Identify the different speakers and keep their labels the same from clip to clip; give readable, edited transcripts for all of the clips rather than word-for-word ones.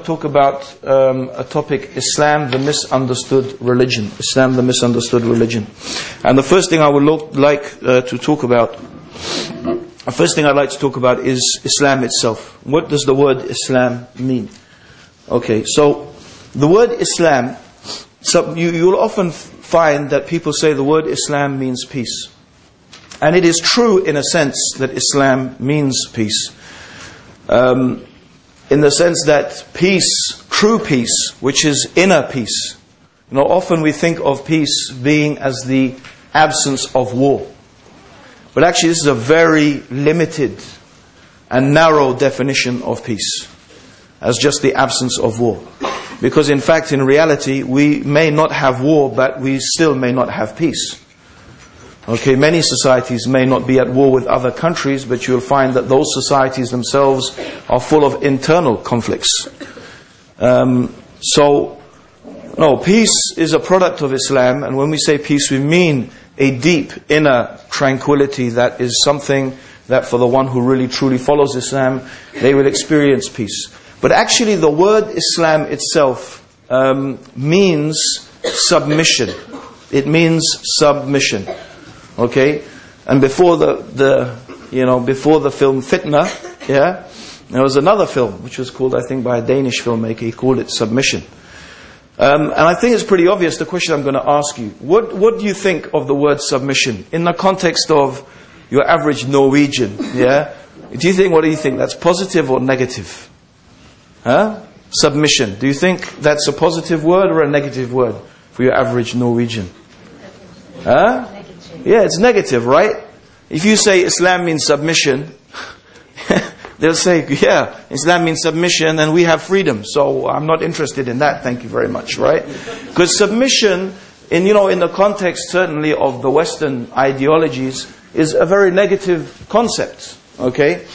Speaker 1: Talk about a topic: Islam, the misunderstood religion. Islam, the misunderstood religion. And the first thing I would like to talk about, is Islam itself. What does the word Islam mean? Okay, so the word Islam, you'll often find that people say the word Islam means peace. And it is true in a sense that Islam means peace. In the sense that peace, true peace, which is inner peace. Often we think of peace being as the absence of war. But actually this is a very limited and narrow definition of peace, as just the absence of war. Because in fact, in reality, we may not have war, but we still may not have peace. Okay, many societies may not be at war with other countries, but you'll find that those societies themselves are full of internal conflicts. Peace is a product of Islam, and when we say peace, we mean a deep inner tranquility that is something that for the one who really truly follows Islam, they will experience peace. But actually the word Islam itself means submission. It means submission. Okay, and before the film Fitna, there was another film which was called, I think, by a Danish filmmaker. He called it Submission. And I think it's pretty obvious. The question I'm going to ask you: what do you think of the word submission in the context of your average Norwegian? Yeah, what do you think? That's positive or negative? Submission. Do you think that's a positive word or a negative word for your average Norwegian? Yeah, it's negative, right? If you say Islam means submission, they'll say, yeah, Islam means submission and we have freedom. So I'm not interested in that, thank you very much, right? Because submission, in the context certainly of the Western ideologies, is a very negative concept, okay?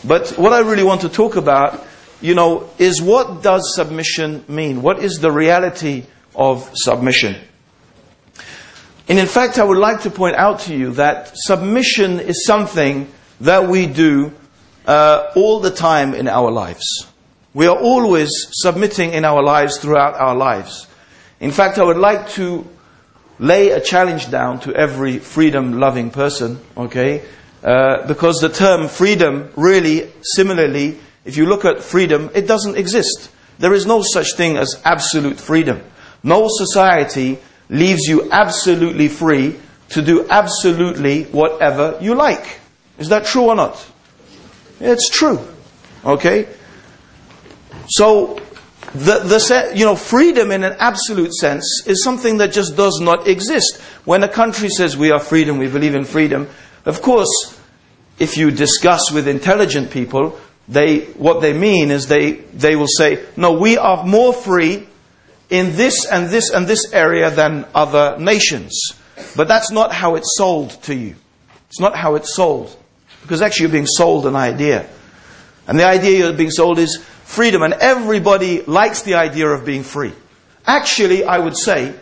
Speaker 1: But what I really want to talk about, is what does submission mean? What is the reality of submission? And in fact, I would like to point out to you that submission is something that we do all the time in our lives. We are always submitting in our lives throughout our lives. In fact, I would like to lay a challenge down to every freedom-loving person, okay? Because the term freedom really, similarly, if you look at freedom, it doesn't exist. There is no such thing as absolute freedom. No society leaves you absolutely free to do absolutely whatever you like. Is that true or not? It's true. Okay? So, freedom in an absolute sense is something that just does not exist. When a country says we are freedom, we believe in freedom, of course, if you discuss with intelligent people, what they mean is they will say, no, we are more free in this and this and this area than other nations. But that's not how it's sold to you. It's not how it's sold. Because actually you're being sold an idea. And the idea you're being sold is freedom. And everybody likes the idea of being free. Actually, I would say,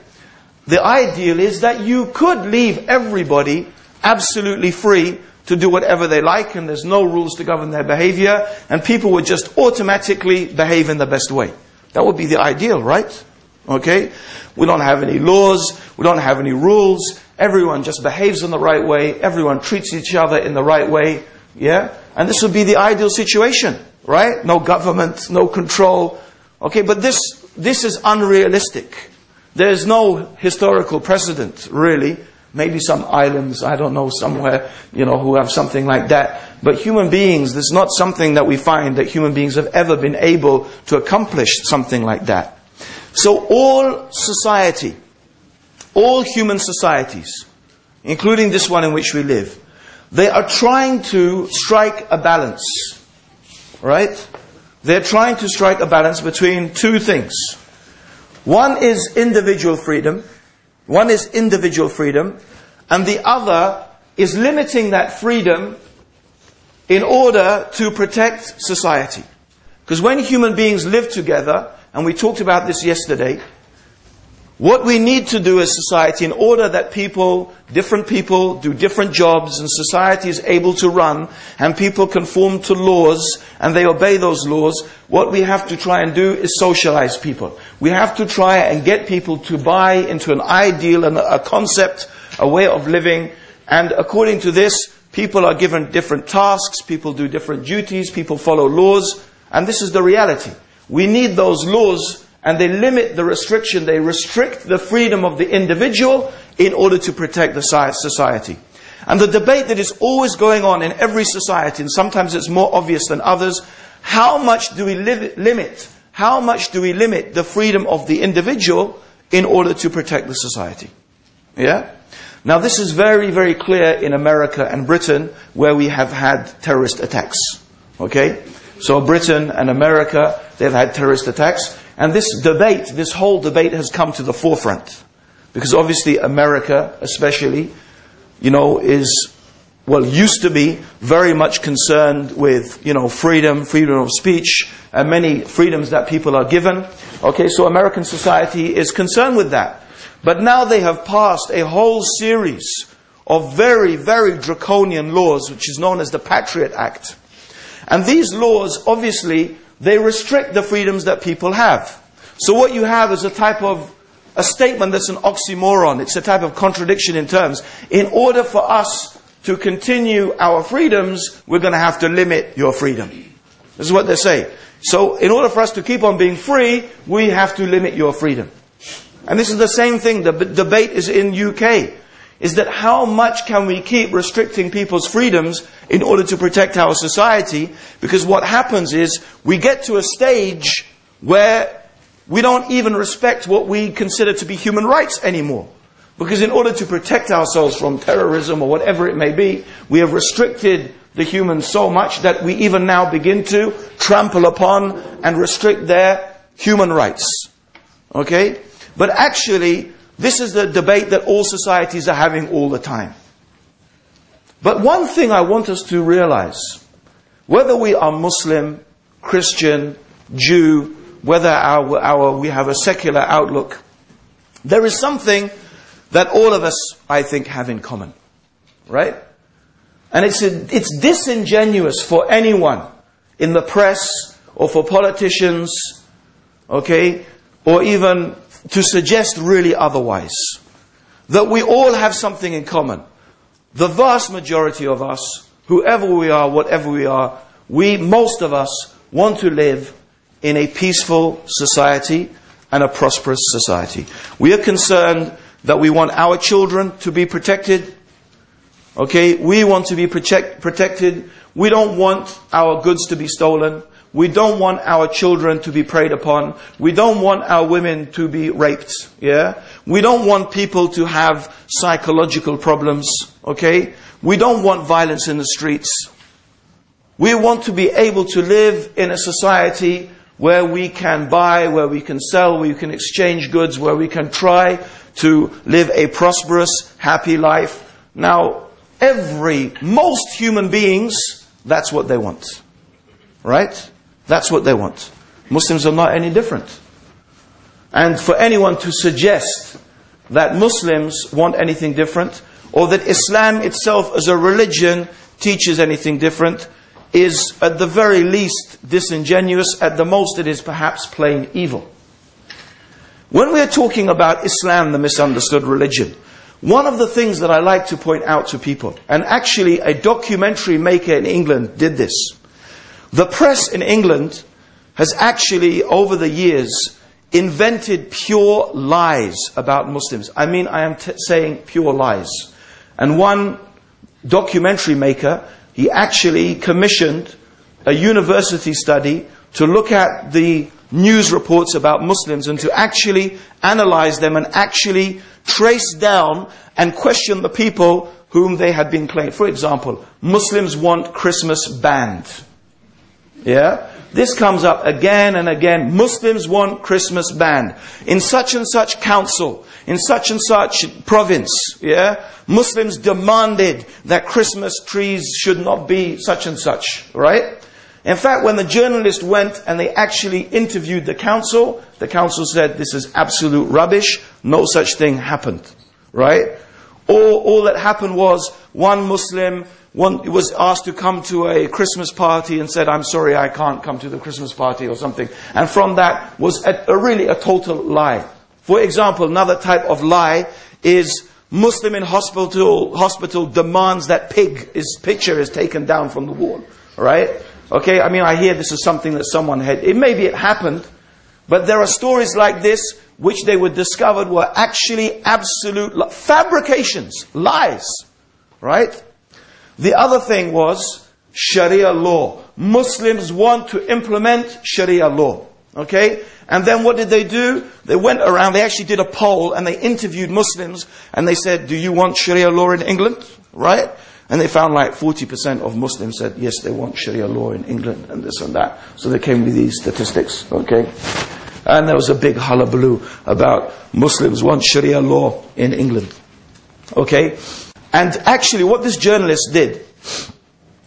Speaker 1: the ideal is that you could leave everybody absolutely free to do whatever they like, and there's no rules to govern their behavior, and people would just automatically behave in the best way. That would be the ideal, right? Okay? We don't have any laws, we don't have any rules, everyone just behaves in the right way, everyone treats each other in the right way. Yeah? And this would be the ideal situation, right? No government, no control. Okay, but this is unrealistic. There is no historical precedent, really. Maybe some islands, I don't know, somewhere, who have something like that. But human beings, there's not something that we find that human beings have ever been able to accomplish something like that. So all society, all human societies, including this one in which we live, they are trying to strike a balance, right? They're trying to strike a balance between two things. One is individual freedom. One is individual freedom. And the other is limiting that freedom in order to protect society. Because when human beings live together, and we talked about this yesterday, what we need to do as society in order that different people do different jobs and society is able to run and people conform to laws and they obey those laws, what we have to try and do is socialize people. We have to try and get people to buy into an ideal and a concept, a way of living. And according to this, people are given different tasks, people do different duties, people follow laws. And this is the reality. We need those laws. And they limit the restriction, they restrict the freedom of the individual in order to protect the society. And the debate that is always going on in every society, and sometimes it's more obvious than others, how much do we limit? How much do we limit the freedom of the individual in order to protect the society? Yeah? Now this is very, very clear in America and Britain, where we have had terrorist attacks. Okay? So Britain and America, they've had terrorist attacks. And this whole debate has come to the forefront. Because obviously America, especially, used to be very much concerned with, freedom of speech, and many freedoms that people are given. Okay, so American society is concerned with that. But now they have passed a whole series of very, very draconian laws, which is known as the Patriot Act. And these laws, obviously, they restrict the freedoms that people have. So what you have is a statement that's an oxymoron. It's a type of contradiction in terms. In order for us to continue our freedoms, we're going to have to limit your freedom. This is what they say. So in order for us to keep on being free, we have to limit your freedom. And this is the same thing. The debate is in UK. Is that how much can we keep restricting people's freedoms in order to protect our society? Because what happens is we get to a stage where we don't even respect what we consider to be human rights anymore. Because in order to protect ourselves from terrorism or whatever it may be, we have restricted the humans so much that we even now begin to trample upon and restrict their human rights. Okay? But actually, this is the debate that all societies are having all the time. But one thing I want us to realize, whether we are Muslim, Christian, Jew, whether we have a secular outlook, there is something that all of us, I think, have in common. Right? And it's disingenuous for anyone in the press or for politicians, okay, or even to suggest really otherwise. That we all have something in common. The vast majority of us, whoever we are, whatever we are, most of us want to live in a peaceful society and a prosperous society. We are concerned that we want our children to be protected. Okay, we want to be protected. We don't want our goods to be stolen. We don't want our children to be preyed upon. We don't want our women to be raped. Yeah? We don't want people to have psychological problems. Okay? We don't want violence in the streets. We want to be able to live in a society where we can buy, where we can sell, where we can exchange goods, where we can try to live a prosperous, happy life. Now, most human beings, that's what they want. Right? That's what they want. Muslims are not any different. And for anyone to suggest that Muslims want anything different, or that Islam itself as a religion teaches anything different, is at the very least disingenuous. At the most it is perhaps plain evil. When we are talking about Islam, the misunderstood religion, One of the things that I like to point out to people, and actually a documentary maker in England did this. The press in England has actually, over the years, invented pure lies about Muslims. I mean, I am saying pure lies. And one documentary maker, he actually commissioned a university study to look at the news reports about Muslims and to actually analyze them and actually trace down and question the people whom they had been claimed. For example, Muslims want Christmas banned. Yeah? This comes up again and again. Muslims want Christmas banned. In such and such council, in such and such province, yeah, Muslims demanded that Christmas trees should not be such and such, right? In fact, when the journalist went and they actually interviewed the council said, this is absolute rubbish, no such thing happened, right? All that happened was one Muslim was asked to come to a Christmas party and said, I'm sorry, I can't come to the Christmas party or something. And from that was really a total lie. For example, another type of lie is Muslim in hospital demands that his picture is taken down from the wall, right? Okay, I mean, I hear this is something that someone had. Maybe it happened, but there are stories like this which they were discovered were actually absolute fabrications, lies, right? The other thing was Sharia law. Muslims want to implement Sharia law, okay? And then what did they do? They went around, they actually did a poll and they interviewed Muslims and they said, do you want Sharia law in England, right? And they found like 40% of Muslims said, yes, they want Sharia law in England and this and that. So they came with these statistics, okay? And there was a big hullabaloo about Muslims want Sharia law in England, okay? And actually what this journalist did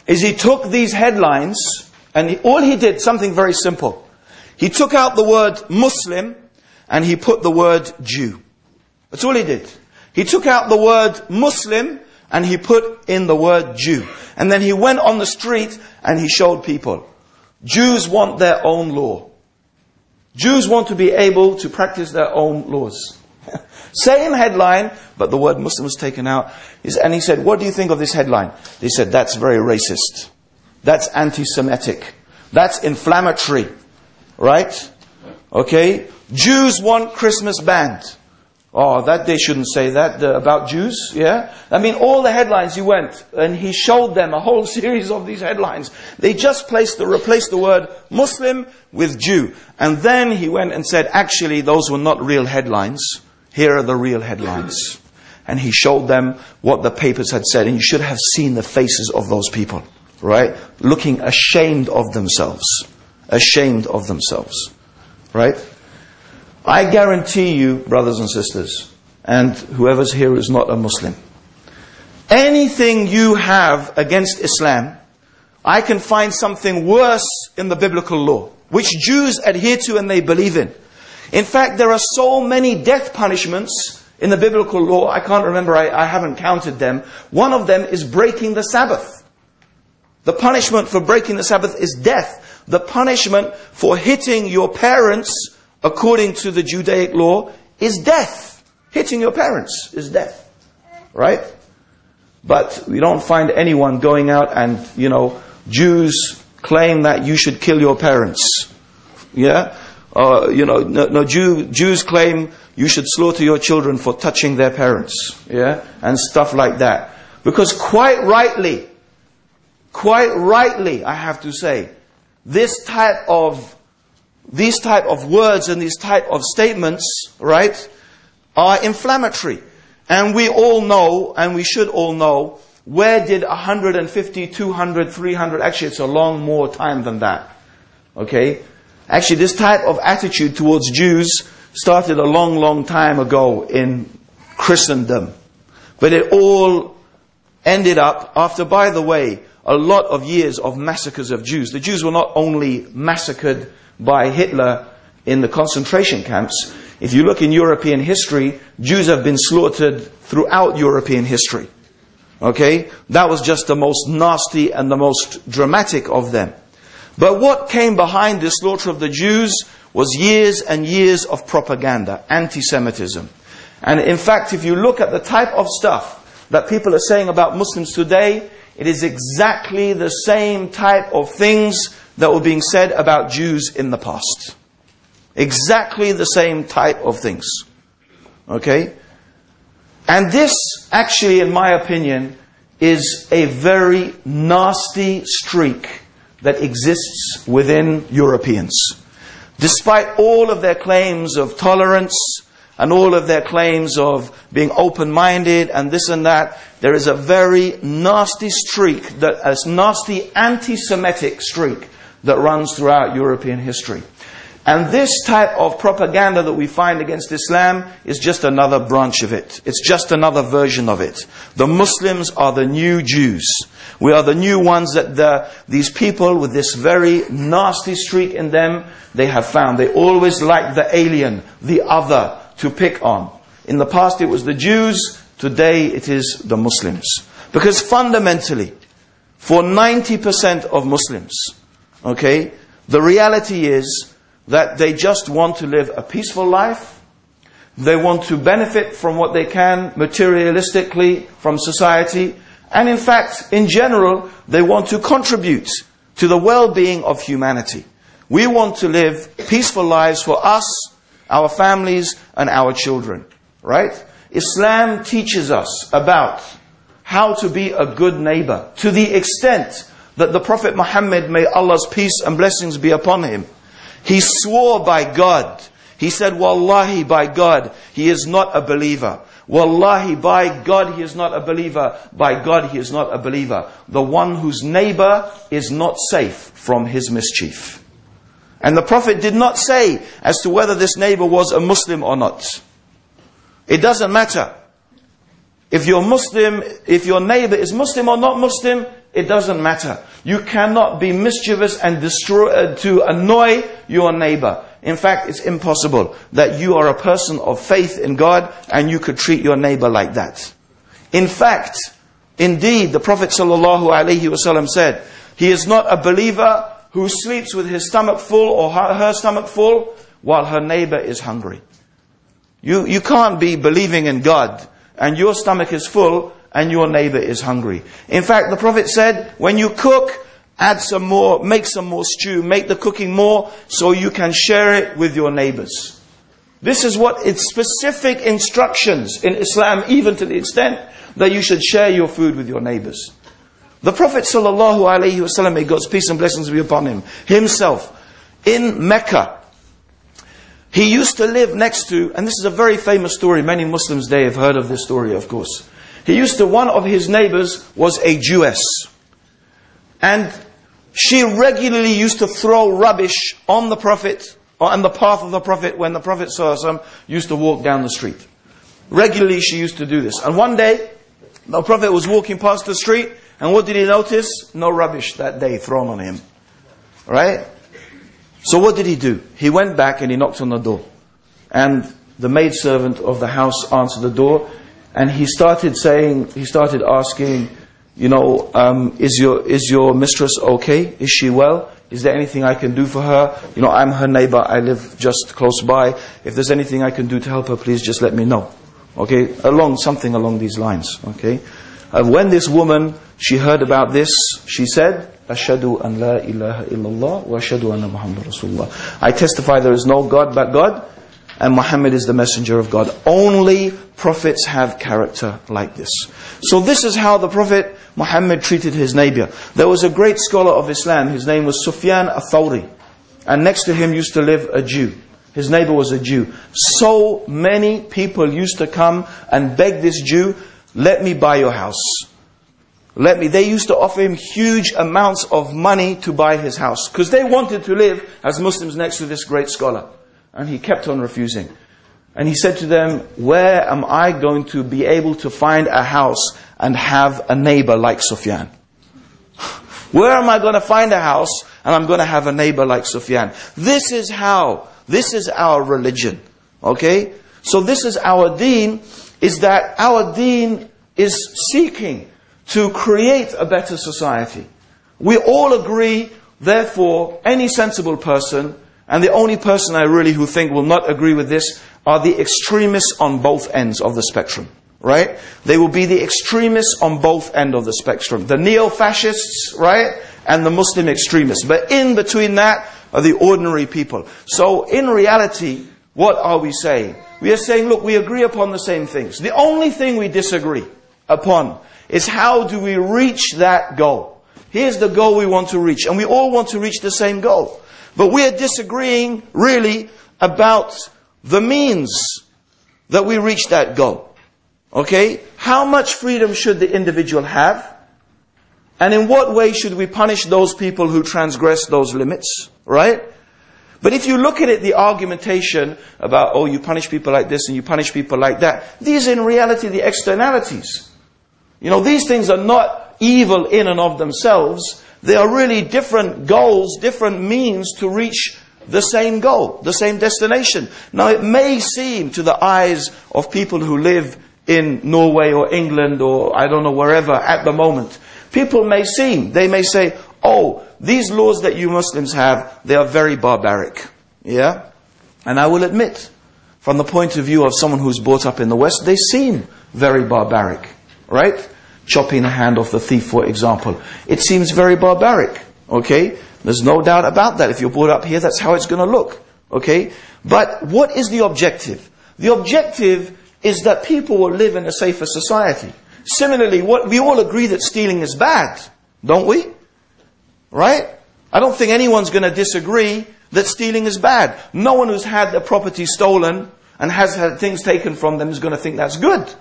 Speaker 1: is he took these headlines and all he did, something very simple. He took out the word Muslim and he put the word Jew. That's all he did. He took out the word Muslim and he put in the word Jew. And then he went on the street and he showed people, Jews want their own law. Jews want to be able to practice their own laws. Same headline, but the word Muslim was taken out. And he said, what do you think of this headline? They said, that's very racist. That's anti-Semitic. That's inflammatory. Right? Okay? Jews want Christmas banned. Oh, that they shouldn't say that about Jews, yeah? I mean, all the headlines he went, and he showed them a whole series of these headlines. They just replaced the word Muslim with Jew. And then he went and said, actually, those were not real headlines. Here are the real headlines. And he showed them what the papers had said. And you should have seen the faces of those people, right? Looking ashamed of themselves. Ashamed of themselves, right? I guarantee you, brothers and sisters, and whoever's here is not a Muslim, anything you have against Islam, I can find something worse in the biblical law, which Jews adhere to and they believe in. In fact, there are so many death punishments in the biblical law, I can't remember, I haven't counted them. One of them is breaking the Sabbath. The punishment for breaking the Sabbath is death. The punishment for hitting your parents, according to the Judaic law, is death. Hitting your parents is death. Right? But we don't find anyone going out and, Jews claim that you should kill your parents. Yeah? Jews claim you should slaughter your children for touching their parents. Yeah? And stuff like that. Because quite rightly, I have to say, these type of words and these type of statements, right, are inflammatory. And we all know, and we should all know, where did 150, 200, 300, actually it's a long more time than that. Okay? Actually this type of attitude towards Jews started a long, long time ago in Christendom. But it all ended up after, by the way, a lot of years of massacres of Jews. The Jews were not only massacred by Hitler in the concentration camps. If you look in European history, Jews have been slaughtered throughout European history. Okay? That was just the most nasty and the most dramatic of them. But what came behind the slaughter of the Jews was years and years of propaganda, anti-Semitism. And in fact, if you look at the type of stuff that people are saying about Muslims today, it is exactly the same type of things that were being said about Jews in the past. Exactly the same type of things. Okay? And this, actually, in my opinion, is a very nasty streak that exists within Europeans. Despite all of their claims of tolerance and all of their claims of being open-minded and this and that, there is a very nasty streak, a nasty anti-Semitic streak that runs throughout European history. And this type of propaganda that we find against Islam is just another branch of it. It's just another version of it. The Muslims are the new Jews. We are the new ones that these people with this very nasty streak in them, they have found. They always like the alien, the other, to pick on. In the past it was the Jews, today it is the Muslims. Because fundamentally, for 90% of Muslims, okay, the reality is that they just want to live a peaceful life. They want to benefit from what they can materialistically from society. And in fact, in general, they want to contribute to the well-being of humanity. We want to live peaceful lives for us, our families, and our children. Right? Islam teaches us about how to be a good neighbor, to the extent that the Prophet Muhammad, may Allah's peace and blessings be upon him, he swore by God. He said, Wallahi, by God, he is not a believer. Wallahi, by God, he is not a believer. By God, he is not a believer. The one whose neighbor is not safe from his mischief. And the Prophet did not say as to whether this neighbor was a Muslim or not. It doesn't matter. If you're Muslim, if your neighbor is Muslim or not Muslim, it doesn't matter. You cannot be mischievous and to annoy your neighbor. In fact, it's impossible that you are a person of faith in God and you could treat your neighbor like that. In fact, indeed, the Prophet ﷺ said, he is not a believer who sleeps with his stomach full or her stomach full while her neighbor is hungry. You can't be believing in God and your stomach is full and your neighbor is hungry. In fact, the Prophet said, when you cook, add some more, make some more stew, make the cooking more so you can share it with your neighbors. This is what it's specific instructions in Islam, even to the extent that you should share your food with your neighbors. The Prophet ﷺ, may God's peace and blessings be upon him, himself, in Mecca, he used to live next to, and this is a very famous story, many Muslims today have heard of this story, of course. One of his neighbors was a Jewess. And she regularly used to throw rubbish on the Prophet, or on the path of the Prophet, when the Prophet ﷺ used to walk down the street. Regularly she used to do this. And one day, the Prophet was walking past the street, and what did he notice? No rubbish that day thrown on him. Right? So what did he do? He went back and he knocked on the door. And the maidservant of the house answered the door. And he started asking, is your mistress okay? Is she well? Is there anything I can do for her? I'm her neighbor. I live just close by. If there's anything I can do to help her, please just let me know. Okay? Something along these lines. Okay? When this woman, she heard about this, she said, Ashhadu an la ilaha illallah wa ashhadu anna Muhammad Rasulullah. I testify there is no God but God, and Muhammad is the messenger of God. Only prophets have character like this. So this is how the Prophet Muhammad treated his neighbor. There was a great scholar of Islam, his name was Sufyan al-Thawri. And next to him used to live a Jew. His neighbor was a Jew. So many people used to come and beg this Jew, let me buy your house. They used to offer him huge amounts of money to buy his house. Because they wanted to live as Muslims next to this great scholar. And he kept on refusing. And he said to them, where am I going to be able to find a house and have a neighbor like Sufyan? Where am I going to find a house and I'm going to have a neighbor like Sufyan? This is our religion. Okay? So this is our deen, is that our deen is seeking to create a better society. We all agree, therefore, any sensible person, and the only person I really who think will not agree with this, are the extremists on both ends of the spectrum. Right? They will be the extremists on both ends of the spectrum. The neo-fascists, right? And the Muslim extremists. But in between that are the ordinary people. So in reality, what are we saying? We are saying, look, we agree upon the same things. The only thing we disagree upon is how do we reach that goal. Here's the goal we want to reach. And we all want to reach the same goal. But we are disagreeing really about the means that we reach that goal. Okay? How much freedom should the individual have? And in what way should we punish those people who transgress those limits? Right? But if you look at it, the argumentation about, oh, you punish people like this and you punish people like that, these are in reality the externalities. You know, these things are not evil in and of themselves. They are really different goals, different means to reach the same goal, the same destination. Now, it may seem to the eyes of people who live in Norway or England or I don't know wherever at the moment, people may say, oh, these laws that you Muslims have, they are very barbaric. Yeah? And I will admit, from the point of view of someone who's brought up in the West, they seem very barbaric. Right? Chopping the hand off the thief, for example. It seems very barbaric. Okay? There's no doubt about that. If you're brought up here, that's how it's going to look. Okay? But what is the objective? The objective is that people will live in a safer society. Similarly, we all agree that stealing is bad, don't we? Right? I don't think anyone's going to disagree that stealing is bad. No one who's had their property stolen and has had things taken from them is going to think that's good.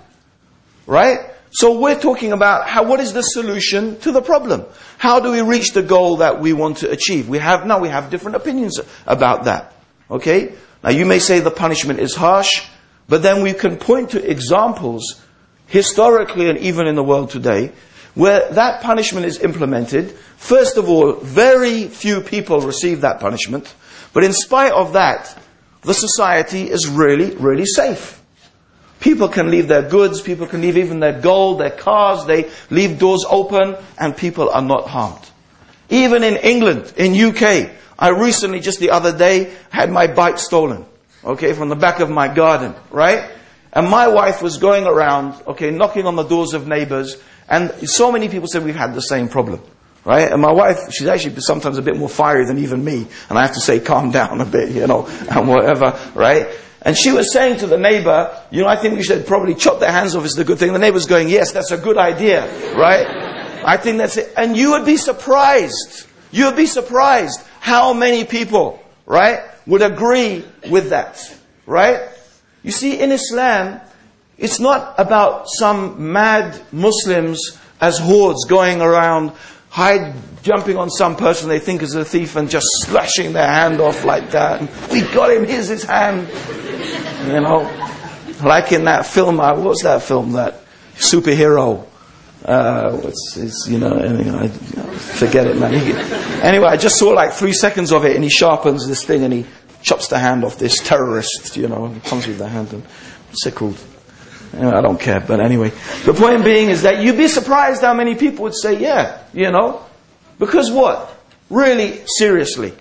Speaker 1: Right? So we're talking about what is the solution to the problem? How do we reach the goal that we want to achieve? We have different opinions about that. Okay? Now you may say the punishment is harsh, but then we can point to examples, historically and even in the world today, where that punishment is implemented. First of all, very few people receive that punishment. But in spite of that, the society is really, really safe. People can leave their goods, people can leave even their gold, their cars, they leave doors open, and people are not harmed. Even in England, in UK, I recently, just the other day, had my bike stolen. Okay, from the back of my garden, right? And my wife was going around, okay, knocking on the doors of neighbors, and so many people said we've had the same problem, right? And my wife, she's actually sometimes a bit more fiery than even me, and I have to say, calm down a bit, you know, and whatever, right? And she was saying to the neighbor, you know, I think we should probably chop their hands off, it's a good thing. The neighbor's going, yes, that's a good idea, right? I think that's it. And you would be surprised how many people, right, would agree with that, right? You see, in Islam, it's not about some mad Muslims as hordes going around, jumping on some person they think is a thief and just slashing their hand off like that. We got him, here's his hand. You know, like in that film, what's that film, that superhero? Forget it, man. Anyway, I just saw like 3 seconds of it, and he sharpens this thing and he chops the hand off this terrorist, you know, and comes with the hand. And what's it called? Anyway, I don't care, but anyway. The point being is that you'd be surprised how many people would say, yeah, you know. Because what? Really, seriously.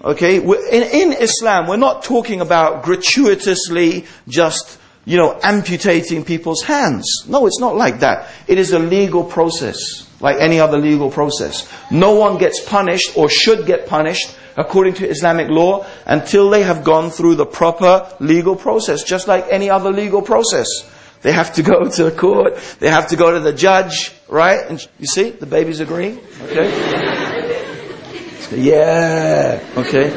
Speaker 1: Okay? In Islam, we're not talking about gratuitously just, you know, amputating people's hands. No, it's not like that. It is a legal process, like any other legal process. No one gets punished or should get punished according to Islamic law until they have gone through the proper legal process, just like any other legal process. They have to go to the court, they have to go to the judge, right? And you see, the baby's agreeing, okay? Yeah, okay.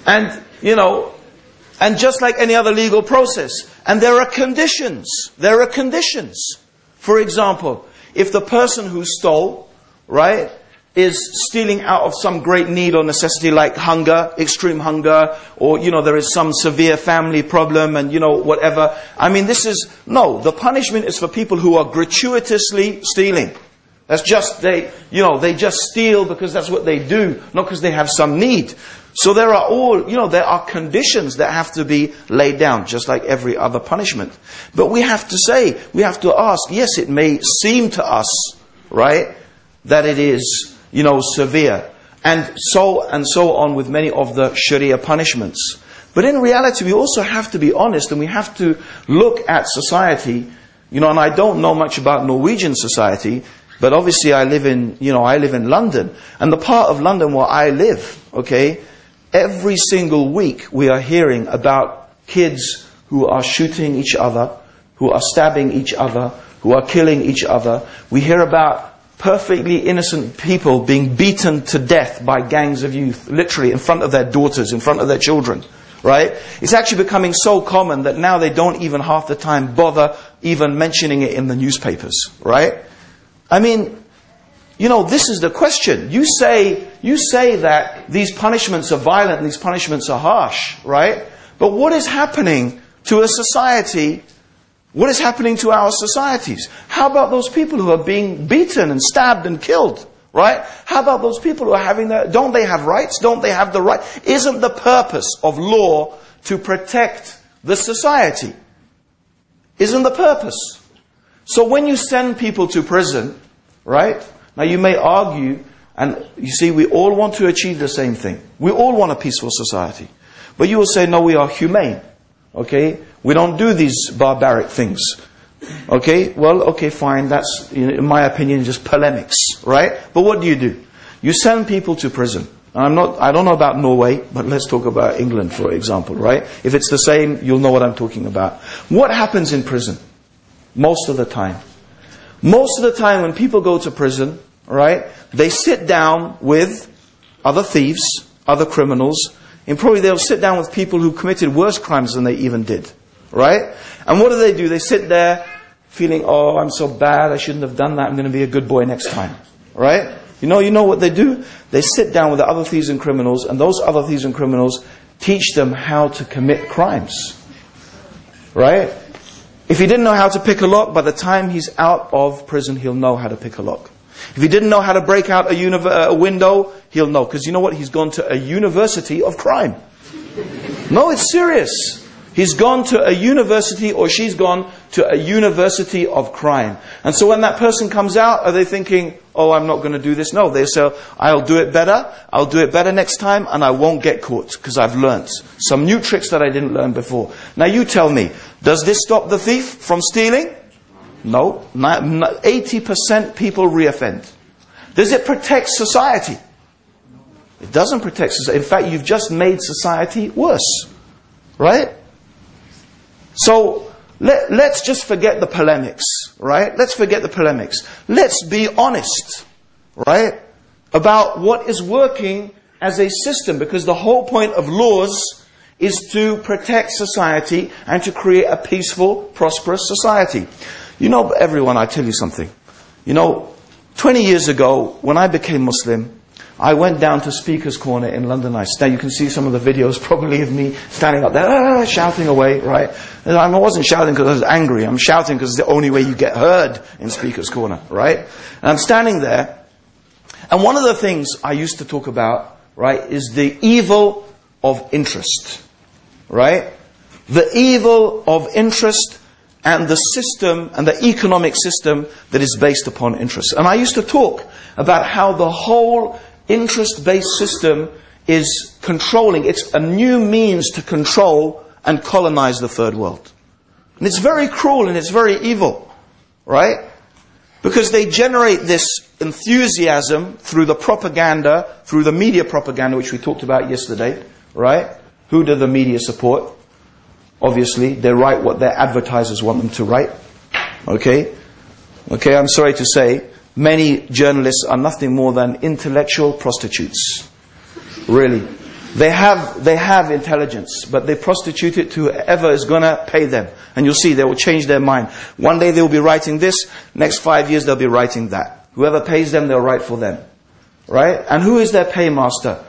Speaker 1: And, you know, and just like any other legal process. And there are conditions. There are conditions. For example, if the person who stole, right, is stealing out of some great need or necessity like hunger, extreme hunger, or, you know, there is some severe family problem and, you know, whatever. I mean, the punishment is for people who are gratuitously stealing. That's just, they just steal because that's what they do, not because they have some need. So there are conditions that have to be laid down, just like every other punishment. But we have to ask, yes, it may seem to us, right, that it is, you know, severe. And so on with many of the Sharia punishments. But in reality, we also have to be honest, and we have to look at society. You know, and I don't know much about Norwegian society, but obviously I live in London. And the part of London where I live, okay, every single week we are hearing about kids who are shooting each other, who are stabbing each other, who are killing each other. We hear about perfectly innocent people being beaten to death by gangs of youth, literally in front of their daughters, in front of their children. Right? It's actually becoming so common that now they don't even half the time bother even mentioning it in the newspapers. Right? I mean, you know, this is the question. You say that these punishments are violent, these punishments are harsh, right? But what is happening to a society? What is happening to our societies? How about those people who are being beaten and stabbed and killed? Right? How about those people who are having don't they have rights? Don't they have the right? Isn't the purpose of law to protect the society? Isn't the purpose? So when you send people to prison, right? Now you may argue, and you see, we all want to achieve the same thing. We all want a peaceful society. But you will say, no, we are humane. Okay? We don't do these barbaric things. Okay? Well, okay, fine. That's, in my opinion, just polemics. Right? But what do? You send people to prison. I don't know about Norway, but let's talk about England, for example, right? If it's the same, you'll know what I'm talking about. What happens in prison? Most of the time. Most of the time when people go to prison, right, they sit down with other thieves, other criminals, and probably they'll sit down with people who committed worse crimes than they even did, right? And what do? They sit there feeling, oh, I'm so bad, I shouldn't have done that, I'm going to be a good boy next time, right? You know what they do? They sit down with the other thieves and criminals, and those other thieves and criminals teach them how to commit crimes, right? If he didn't know how to pick a lock, by the time he's out of prison, he'll know how to pick a lock. If he didn't know how to break out a window, he'll know. Because you know what? He's gone to a university of crime. No, it's serious. He's gone to a university, or she's gone to a university of crime. And so when that person comes out, are they thinking, oh, I'm not going to do this? No, they say, I'll do it better. I'll do it better next time, and I won't get caught because I've learnt some new tricks that I didn't learn before. Now you tell me, does this stop the thief from stealing? No. 80% people reoffend. Does it protect society? It doesn't protect society. In fact, you've just made society worse. Right? So, let's just forget the polemics. Right? Let's forget the polemics. Let's be honest. Right? About what is working as a system. Because the whole point of laws is to protect society and to create a peaceful, prosperous society. You know, everyone, I tell you something. 20 years ago, when I became Muslim, I went down to Speaker's Corner in London. Now you can see some of the videos probably of me standing up there, shouting away, right? And I wasn't shouting because I was angry. I'm shouting because it's the only way you get heard in Speaker's Corner, right? And I'm standing there. And one of the things I used to talk about, right, is the evil of interest, right? The evil of interest and the system and the economic system that is based upon interest. And I used to talk about how the whole interest-based system is controlling. It's a new means to control and colonize the third world. And it's very cruel and it's very evil, right? Because they generate this enthusiasm through the propaganda, through the media propaganda, which we talked about yesterday, right? Who do the media support? Obviously, they write what their advertisers want them to write. Okay, I'm sorry to say, many journalists are nothing more than intellectual prostitutes. Really. They have intelligence, but they prostitute it to whoever is going to pay them. And you'll see, they will change their mind. One day they will be writing this, next 5 years they'll be writing that. Whoever pays them, they'll write for them. Right? And who is their paymaster?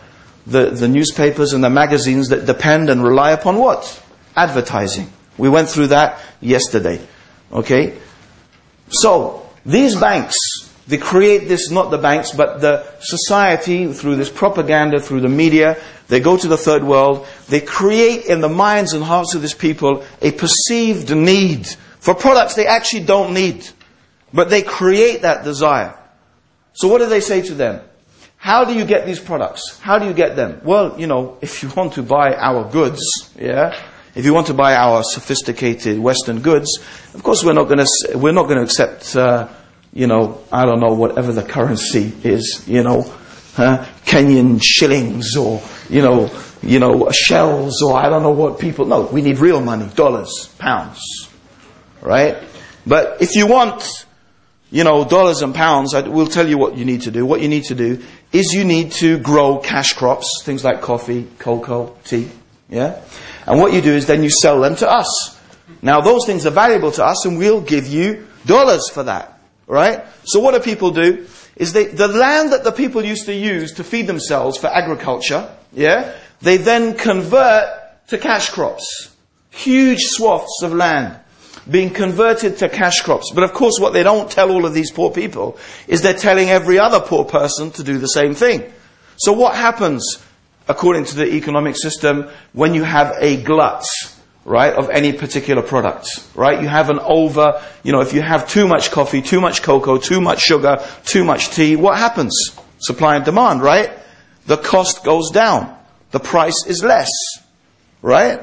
Speaker 1: The newspapers and the magazines that depend and rely upon what? Advertising. We went through that yesterday. Okay? So, these banks, they create this, not the banks, but the society, through this propaganda, through the media, they go to the third world, they create in the minds and hearts of these people a perceived need for products they actually don't need. But they create that desire. So what do they say to them? how do you get these products? How do you get them? Well, you know, if you want to buy our goods, yeah, if you want to buy our sophisticated Western goods, of course we're not going to accept, you know, I don't know, whatever the currency is, you know, Kenyan shillings or, you know, shells or I don't know what people. No, we need real money, dollars, pounds, right? But if you want, you know, dollars and pounds, we'll tell you what you need to do. What you need to do is you need to grow cash crops, things like coffee, cocoa, tea, yeah? And what you do is then you sell them to us. Now those things are valuable to us and we'll give you dollars for that, right? So what do people do? Is the land that the people used to use to feed themselves for agriculture, yeah, they then convert to cash crops. Huge swaths of land being converted to cash crops. But of course what they don't tell all of these poor people is they're telling every other poor person to do the same thing. So what happens, according to the economic system, when you have a glut, right, of any particular product, right? You have an you know, if you have too much coffee, too much cocoa, too much sugar, too much tea, what happens? Supply and demand, right? The cost goes down. The price is less, right?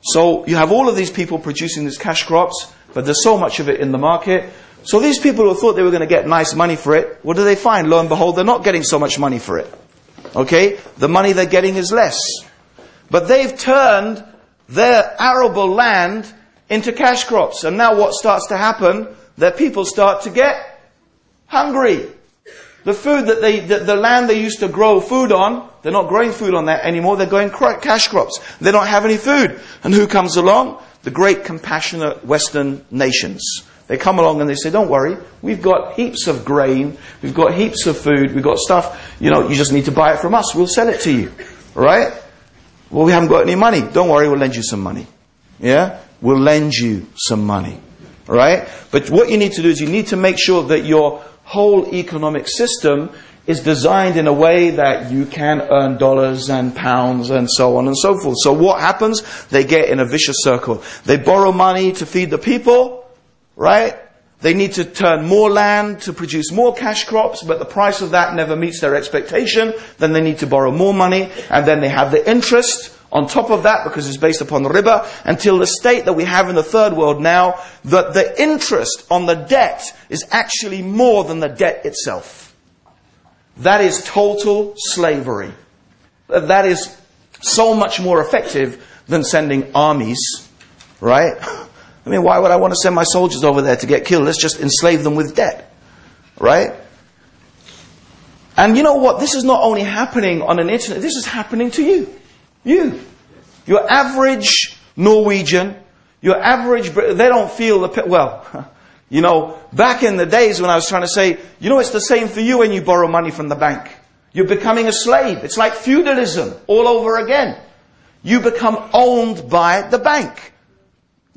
Speaker 1: So you have all of these people producing these cash crops, but there's so much of it in the market. So these people who thought they were going to get nice money for it, what do they find? Lo and behold, they're not getting so much money for it. Okay? The money they're getting is less. But they've turned their arable land into cash crops. And now what starts to happen? Their people start to get hungry. The food that the land they used to grow food on, they're not growing food on that anymore. They're growing cash crops. They don't have any food. And who comes along? The great compassionate Western nations. They come along and they say, don't worry, we've got heaps of grain, we've got heaps of food, we've got stuff, you know, you just need to buy it from us, we'll sell it to you. Right? Well, we haven't got any money. Don't worry, we'll lend you some money. Yeah? We'll lend you some money. Right? But what you need to do is you need to make sure that your whole economic system is designed in a way that you can earn dollars and pounds and so on and so forth. So what happens? They get in a vicious circle. They borrow money to feed the people. Right? They need to turn more land to produce more cash crops, but the price of that never meets their expectation. Then they need to borrow more money, and then they have the interest on top of that because it's based upon the riba, until the state that we have in the third world now, that the interest on the debt is actually more than the debt itself. That is total slavery. That is so much more effective than sending armies, right? I mean, why would I want to send my soldiers over there to get killed? Let's just enslave them with debt. Right? And you know what? This is not only happening on an internet, this is happening to you. You. Your average Norwegian, your average they don't feel well, you know, back in the days when I was trying to say, you know, it's the same for you when you borrow money from the bank. You're becoming a slave. It's like feudalism all over again. You become owned by the bank.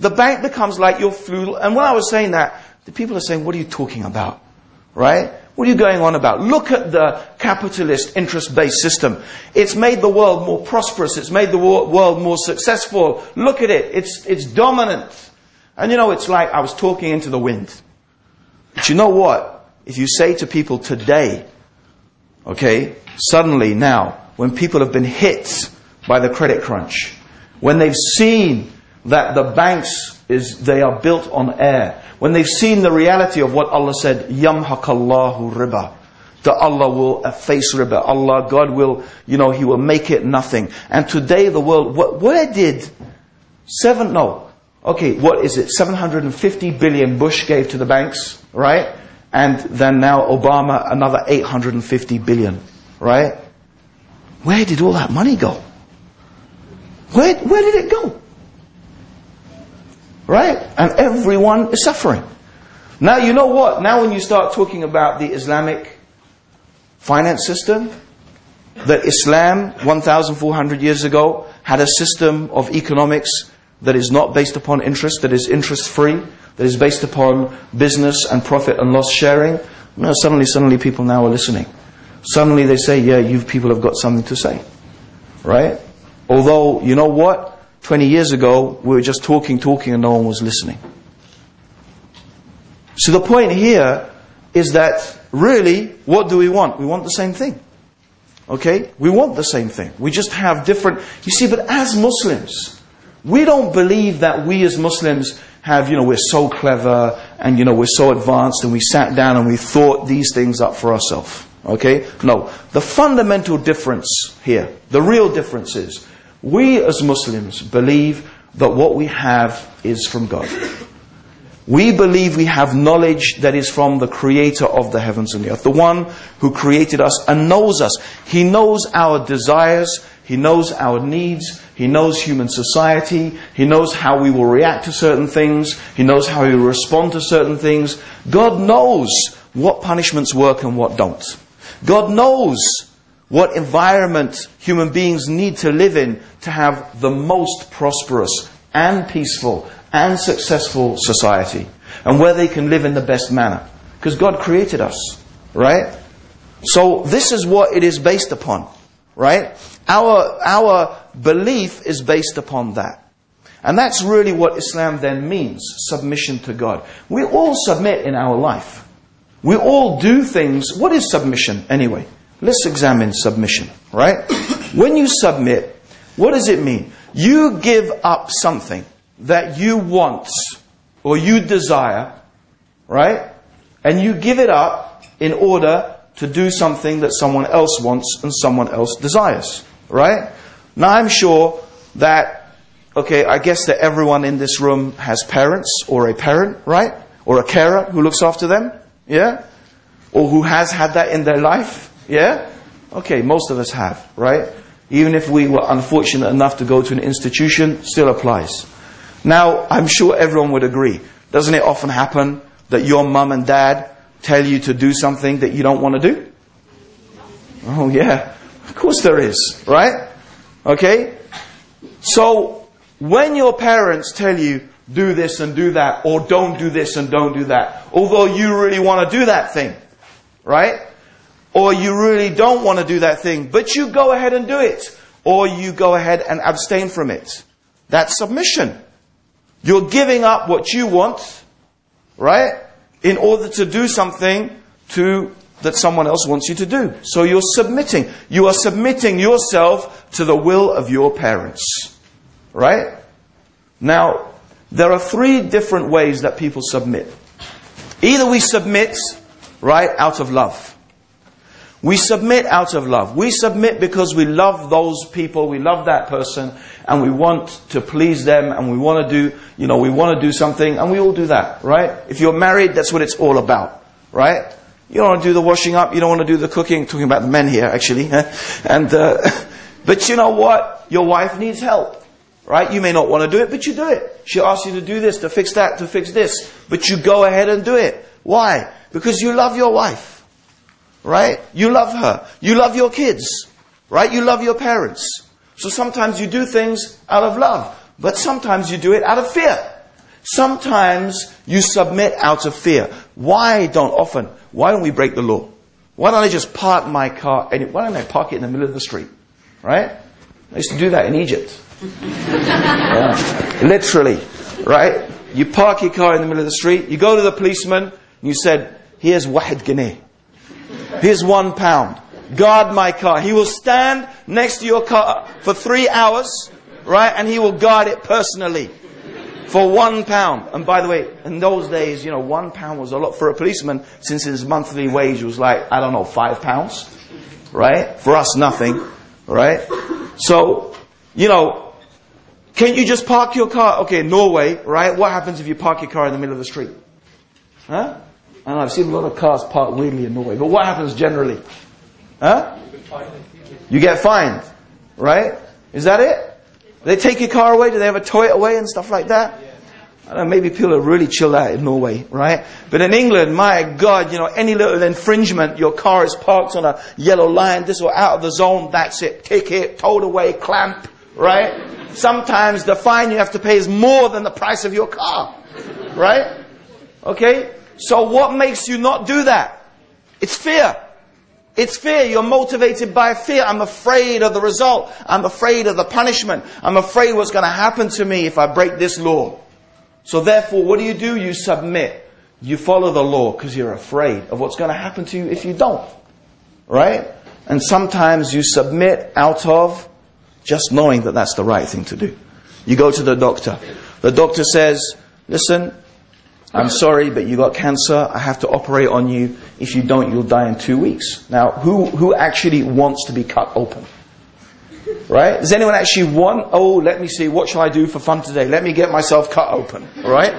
Speaker 1: The bank becomes like your feudal. And when I was saying that, the people are saying, what are you talking about? Right? What are you going on about? Look at the capitalist interest-based system. It's made the world more prosperous. It's made the world more successful. Look at it. It's dominant. And you know, it's like I was talking into the wind. But you know what? If you say to people today, okay, suddenly now, when people have been hit by the credit crunch, when they've seen that the banks they are built on air, when they've seen the reality of what Allah said, Yamhaqallahu riba, that Allah will efface riba, God will, you know, He will make it nothing. And today the world, what is it, 750 billion Bush gave to the banks, right? And then now Obama another 850 billion, right? Where did all that money go? Where did it go? Right? And everyone is suffering. Now you know what? Now when you start talking about the Islamic finance system, that Islam 1,400 years ago had a system of economics that is not based upon interest, that is interest free, that is based upon business and profit and loss sharing. No, suddenly people now are listening. Suddenly they say, yeah, you people have got something to say. Right? Although, you know what? 20 years ago, we were just talking and no one was listening. So the point here is that really, what do we want? We want the same thing. Okay? We want the same thing. We just have different... You see, but as Muslims, we don't believe that we as Muslims have, we're so clever and, we're so advanced and we sat down and we thought these things up for ourselves. Okay? No. The fundamental difference here, the real difference is, we as Muslims believe that what we have is from God. We believe we have knowledge that is from the Creator of the heavens and the earth. The one who created us and knows us. He knows our desires. He knows our needs. He knows human society. He knows how we will react to certain things. He knows how we will respond to certain things. God knows what punishments work and what don't. God knows what environment human beings need to live in to have the most prosperous and peaceful and successful society, and where they can live in the best manner. Because God created us, right? So this is what it is based upon, right? Our belief is based upon that. And that's really what Islam then means, submission to God. We all submit in our life. We all do things. What is submission anyway? Let's examine submission, right? When you submit, what does it mean? You give up something that you want or you desire, right? And you give it up in order to do something that someone else wants and someone else desires, right? Now I'm sure that, I guess that everyone in this room has parents or a parent, right? Or a carer who looks after them, yeah? Or who has had that in their life, yeah? Okay, most of us have, right? Even if we were unfortunate enough to go to an institution, still applies. Now, I'm sure everyone would agree. Doesn't it often happen that your mum and dad tell you to do something that you don't want to do? Oh yeah, of course there is, right? Okay? So, when your parents tell you, do this and do that, or don't do this and don't do that, although you really want to do that thing, right? Or you really don't want to do that thing, but you go ahead and do it. Or you go ahead and abstain from it. That's submission. You're giving up what you want, right? In order to do something that someone else wants you to do. So you're submitting. You are submitting yourself to the will of your parents. Right? Now, there are 3 different ways that people submit. Either we submit, right, out of love. We submit out of love. We submit because we love those people, we love that person, and we want to please them, and we want to do something, and we all do that, right? If you're married, that's what it's all about, right? You don't want to do the washing up, you don't want to do the cooking, talking about the men here, actually. But you know what? Your wife needs help, right? You may not want to do it, but you do it. She asks you to do this, to fix that, to fix this, but you go ahead and do it. Why? Because you love your wife. Right? You love her. You love your kids. Right? You love your parents. So sometimes you do things out of love. But sometimes you do it out of fear. Sometimes you submit out of fear. Why don't we break the law? Why don't I just park my car? Why don't I park it in the middle of the street? Right? I used to do that in Egypt. Literally. Right? You park your car in the middle of the street. You go to the policeman. And you said, here's wahid guinea. Here's £1. Guard my car. He will stand next to your car for 3 hours, right? And he will guard it personally for £1. And by the way, in those days, £1 was a lot for a policeman, since his monthly wage was like, I don't know, £5, right? For us, nothing, right? So, can you just park your car? Okay, Norway, right? What happens if you park your car in the middle of the street? Huh? I know, I've seen a lot of cars parked weirdly in Norway. But what happens generally? Huh? You get fined. Right? Is that it? They take your car away? Do they have a tow it away and stuff like that? I don't know, maybe people are really chilled out in Norway, right? But in England, my God, any little infringement, your car is parked on a yellow line, this or out of the zone, that's it. Ticket, towed away, clamp, right? Sometimes the fine you have to pay is more than the price of your car. Right? Okay? So what makes you not do that? It's fear. It's fear. You're motivated by fear. I'm afraid of the result. I'm afraid of the punishment. I'm afraid what's going to happen to me if I break this law. So therefore, what do? You submit. You follow the law because you're afraid of what's going to happen to you if you don't. Right? And sometimes you submit out of just knowing that that's the right thing to do. You go to the doctor. The doctor says, listen, I'm sorry, but you got cancer. I have to operate on you. If you don't, you'll die in 2 weeks. Now, who actually wants to be cut open? Right? Does anyone actually want, oh, let me see, what shall I do for fun today? Let me get myself cut open. Right?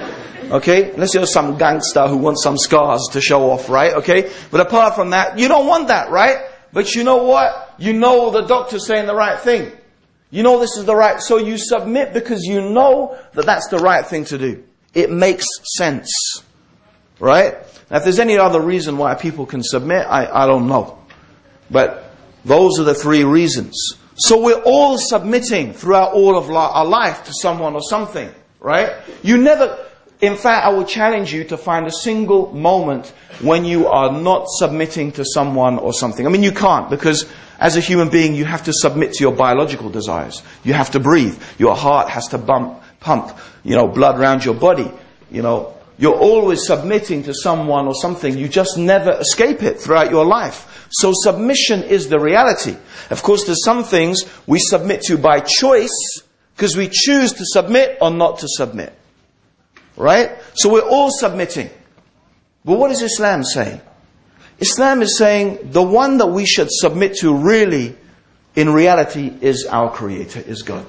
Speaker 1: Okay? Unless you're some gangster who wants some scars to show off, right? Okay? But apart from that, you don't want that, right? But you know what? You know the doctor's saying the right thing. You know this is the right, so you submit because you know that that's the right thing to do. It makes sense. Right? Now, if there's any other reason why people can submit, I don't know. But those are the 3 reasons. So we're all submitting throughout all of our life to someone or something. Right? You never, in fact, I will challenge you to find a single moment when you are not submitting to someone or something. I mean, you can't, because as a human being, you have to submit to your biological desires. You have to breathe. Your heart has to pump, blood around your body. You're always submitting to someone or something. You just never escape it throughout your life. So submission is the reality. Of course, there's some things we submit to by choice, because we choose to submit or not to submit. Right? So we're all submitting. But what is Islam saying? Islam is saying the one that we should submit to really, in reality, is our Creator, is God.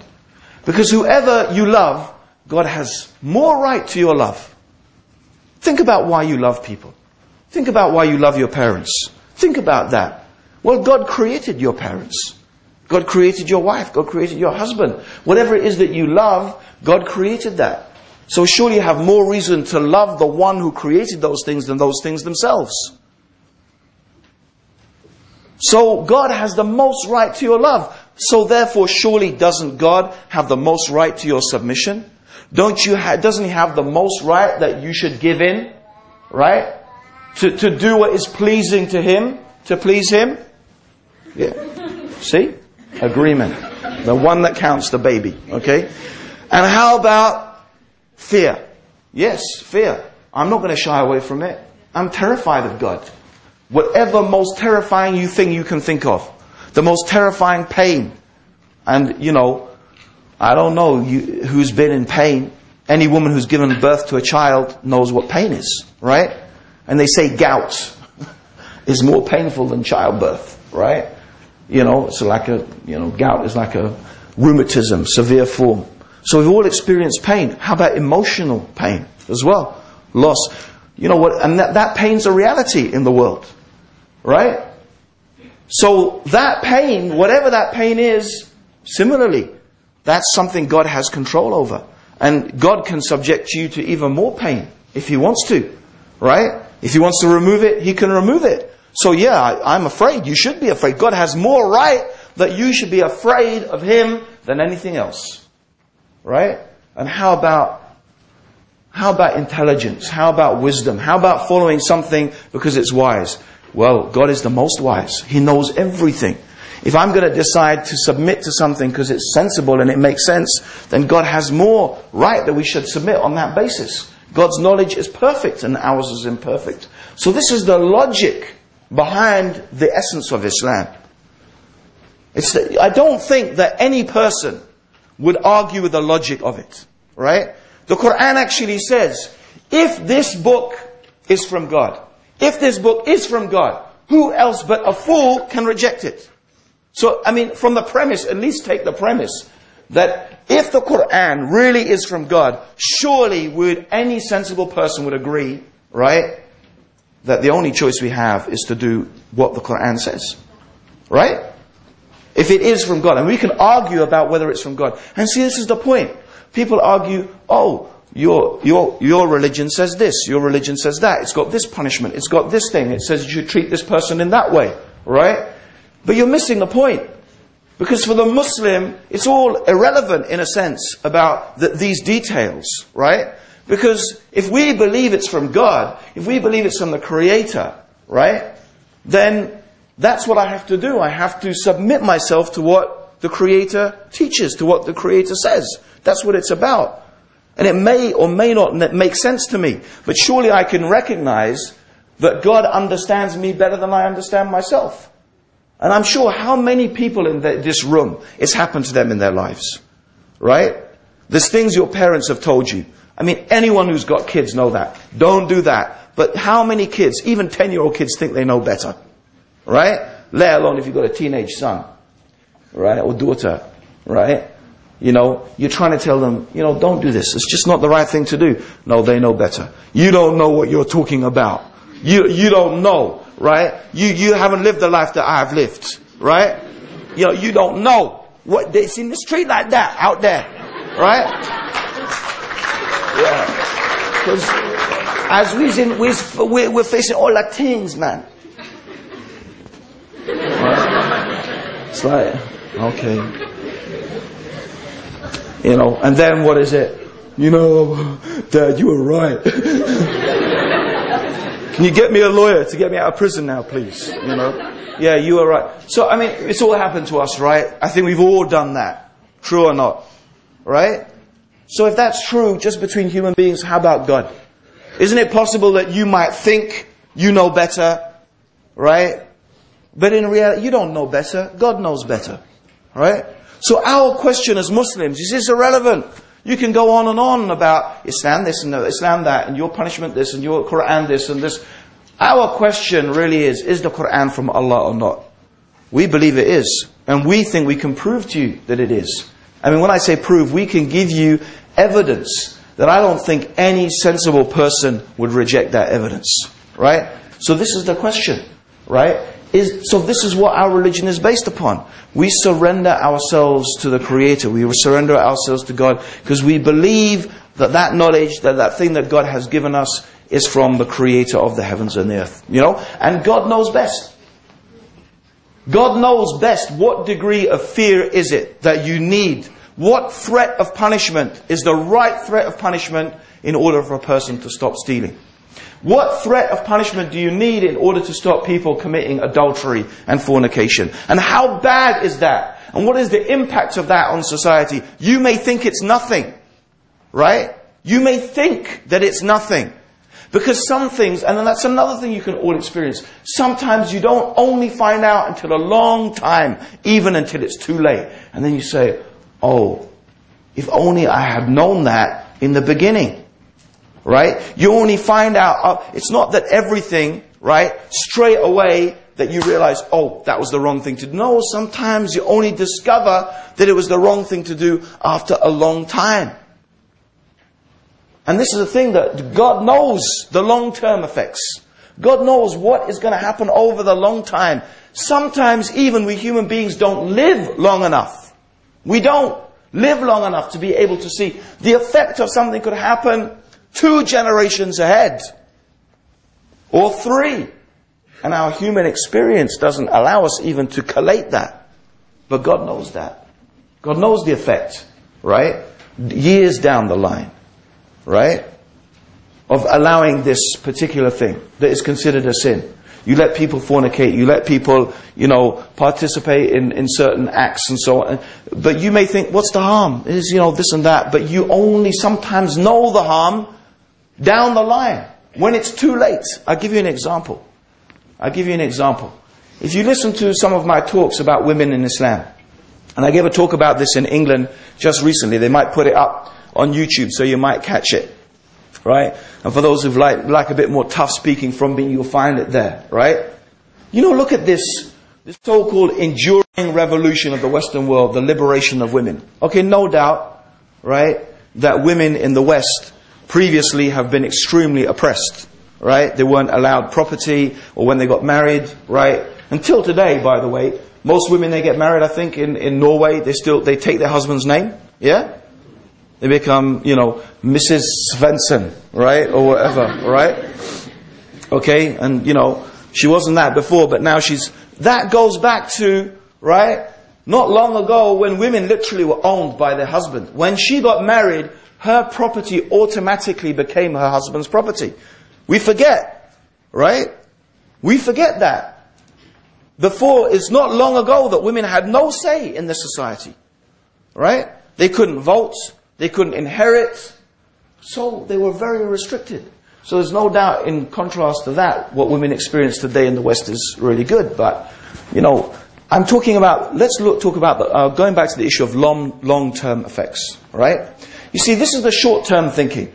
Speaker 1: Because whoever you love, God has more right to your love. Think about why you love people. Think about why you love your parents. Think about that. Well, God created your parents. God created your wife. God created your husband. Whatever it is that you love, God created that. So surely you have more reason to love the one who created those things than those things themselves. So God has the most right to your love. So therefore, surely doesn't God have the most right to your submission? Doesn't He have the most right that you should give in? Right? To do what is pleasing to Him? To please Him? Yeah. See? Agreement. The one that counts, the baby. Okay? And how about fear? Yes, fear. I'm not going to shy away from it. I'm terrified of God. Whatever most terrifying thing you can think of. The most terrifying pain. And, I don't know who's been in pain. Any woman who's given birth to a child knows what pain is, right? And they say gout is more painful than childbirth, right? It's like gout is like a rheumatism, severe form. So we've all experienced pain. How about emotional pain as well? Loss. You know what? And that pain's a reality in the world, right? So that pain, whatever that pain is, similarly, that's something God has control over. And God can subject you to even more pain if He wants to. Right? If He wants to remove it, He can remove it. So yeah, I'm afraid. You should be afraid. God has more right that you should be afraid of Him than anything else. Right? And how about intelligence? How about wisdom? How about following something because it's wise? Well, God is the most wise. He knows everything. If I'm going to decide to submit to something because it's sensible and it makes sense, then God has more right that we should submit on that basis. God's knowledge is perfect and ours is imperfect. So this is the logic behind the essence of Islam. I don't think that any person would argue with the logic of it. Right? The Quran actually says, if this book is from God, if this book is from God, who else but a fool can reject it? So, from the premise, at least take the premise, that if the Quran really is from God, surely any sensible person would agree, right, that the only choice we have is to do what the Quran says. Right? If it is from God, and we can argue about whether it's from God. And see, this is the point. People argue, your religion says this, your religion says that, it's got this punishment, it's got this thing, it says you should treat this person in that way. Right? But you're missing the point. Because for the Muslim, it's all irrelevant in a sense about these details, right? Because if we believe it's from God, if we believe it's from the Creator, right? Then that's what I have to do. I have to submit myself to what the Creator teaches, to what the Creator says. That's what it's about. And it may or may not make sense to me. But surely I can recognize that God understands me better than I understand myself. And I'm sure how many people in this room, it's happened to them in their lives. Right? There's things your parents have told you. I mean, anyone who's got kids know that. Don't do that. But how many kids, even 10-year-old kids, think they know better? Right? Let alone if you've got a teenage son. Right? Or daughter. Right? You know, you're trying to tell them, you know, don't do this. It's just not the right thing to do. No, they know better. You don't know what you're talking about. You don't know. Right? You haven't lived the life that I've lived. Right? You know, you don't know what it's in the street like that out there. Right? Yeah. Because as we're facing all the things, man. Right? It's like, okay. You know, and then what is it? You know, Dad, you were right. Can you get me a lawyer to get me out of prison now, please? You know? Yeah, you were right. So, I mean, it's all happened to us, right? I think we've all done that. True or not? Right? So if that's true, just between human beings, how about God? Isn't it possible that you might think you know better? Right? But in reality, you don't know better. God knows better. Right? So our question as Muslims is this irrelevant. You can go on and on about Islam this and Islam that, and your punishment this, and your Quran this and this. Our question really is the Quran from Allah or not? We believe it is. And we think we can prove to you that it is. I mean, when I say prove, we can give you evidence that I don't think any sensible person would reject that evidence. Right? So this is the question. Right? So this is what our religion is based upon. We surrender ourselves to the Creator. We surrender ourselves to God because we believe that knowledge, that thing that God has given us is from the Creator of the heavens and the earth. You know? And God knows best. God knows best what degree of fear is it that you need. What threat of punishment is the right threat of punishment in order for a person to stop stealing? What threat of punishment do you need in order to stop people committing adultery and fornication? And how bad is that? And what is the impact of that on society? You may think it's nothing, right? You may think that it's nothing. Because some things, and then that's another thing you can all experience, sometimes you don't only find out until a long time, even until it's too late. And then you say, oh, if only I had known that in the beginning. Right? You only find out, it's not that everything, right, straight away that you realize, oh, that was the wrong thing to do. No, sometimes you only discover that it was the wrong thing to do after a long time. And this is the thing that God knows the long-term effects. God knows what is going to happen over the long time. Sometimes even we human beings don't live long enough. We don't live long enough to be able to see the effect of something could happen 2 generations ahead. Or 3. And our human experience doesn't allow us even to collate that. But God knows that. God knows the effect, right? Years down the line, right? Of allowing this particular thing that is considered a sin. You let people fornicate, you let people, participate in certain acts and so on. But you may think, what's the harm? It is, this and that. But you only sometimes know the harm down the line, when it's too late. I'll give you an example. If you listen to some of my talks about women in Islam, and I gave a talk about this in England just recently. They might put it up on YouTube so you might catch it. Right? And for those who like a bit more tough speaking from me, you'll find it there. Right? Look at this so-called enduring revolution of the Western world, the liberation of women. Okay, no doubt, right, that women in the West previously have been extremely oppressed, right? They weren't allowed property, or when they got married, right? Until today, by the way, most women, they get married, I think, in Norway, they take their husband's name, yeah? They become, Mrs. Svensson, right? Or whatever, right? Okay, and, she wasn't that before, but now that goes back to, right? Not long ago when women literally were owned by their husband. When she got married, her property automatically became her husband's property. We forget, right? We forget that. Before, it's not long ago that women had no say in the society. Right? They couldn't vote. They couldn't inherit. So they were very restricted. So there's no doubt, in contrast to that, what women experience today in the West is really good. But, I'm talking about, talk about, going back to the issue of long-term effects, right? You see, this is the short-term thinking.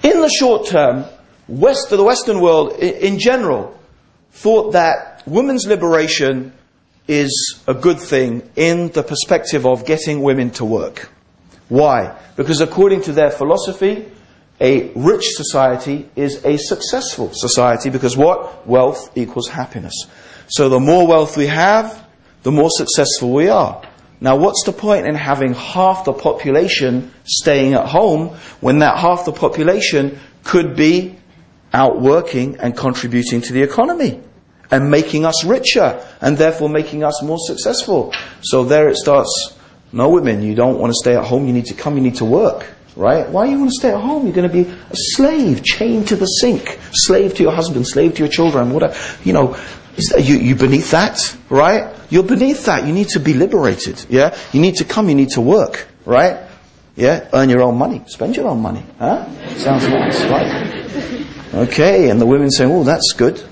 Speaker 1: In the short term, the Western world, in general, thought that women's liberation is a good thing in the perspective of getting women to work. Why? Because according to their philosophy, a rich society is a successful society, because what? Wealth equals happiness. So the more wealth we have, the more successful we are. Now, what's the point in having half the population staying at home when that half the population could be out working and contributing to the economy and making us richer and therefore making us more successful? So there it starts. No, women, you don't want to stay at home. You need to come. You need to work, right? Why do you want to stay at home? You're going to be a slave, chained to the sink, slave to your husband, slave to your children, whatever. You beneath that, right? You're beneath that. You need to be liberated, yeah? You need to come, you need to work, right? Yeah? Earn your own money. Spend your own money, huh? Sounds nice, right? Okay, and the women saying, oh, that's good,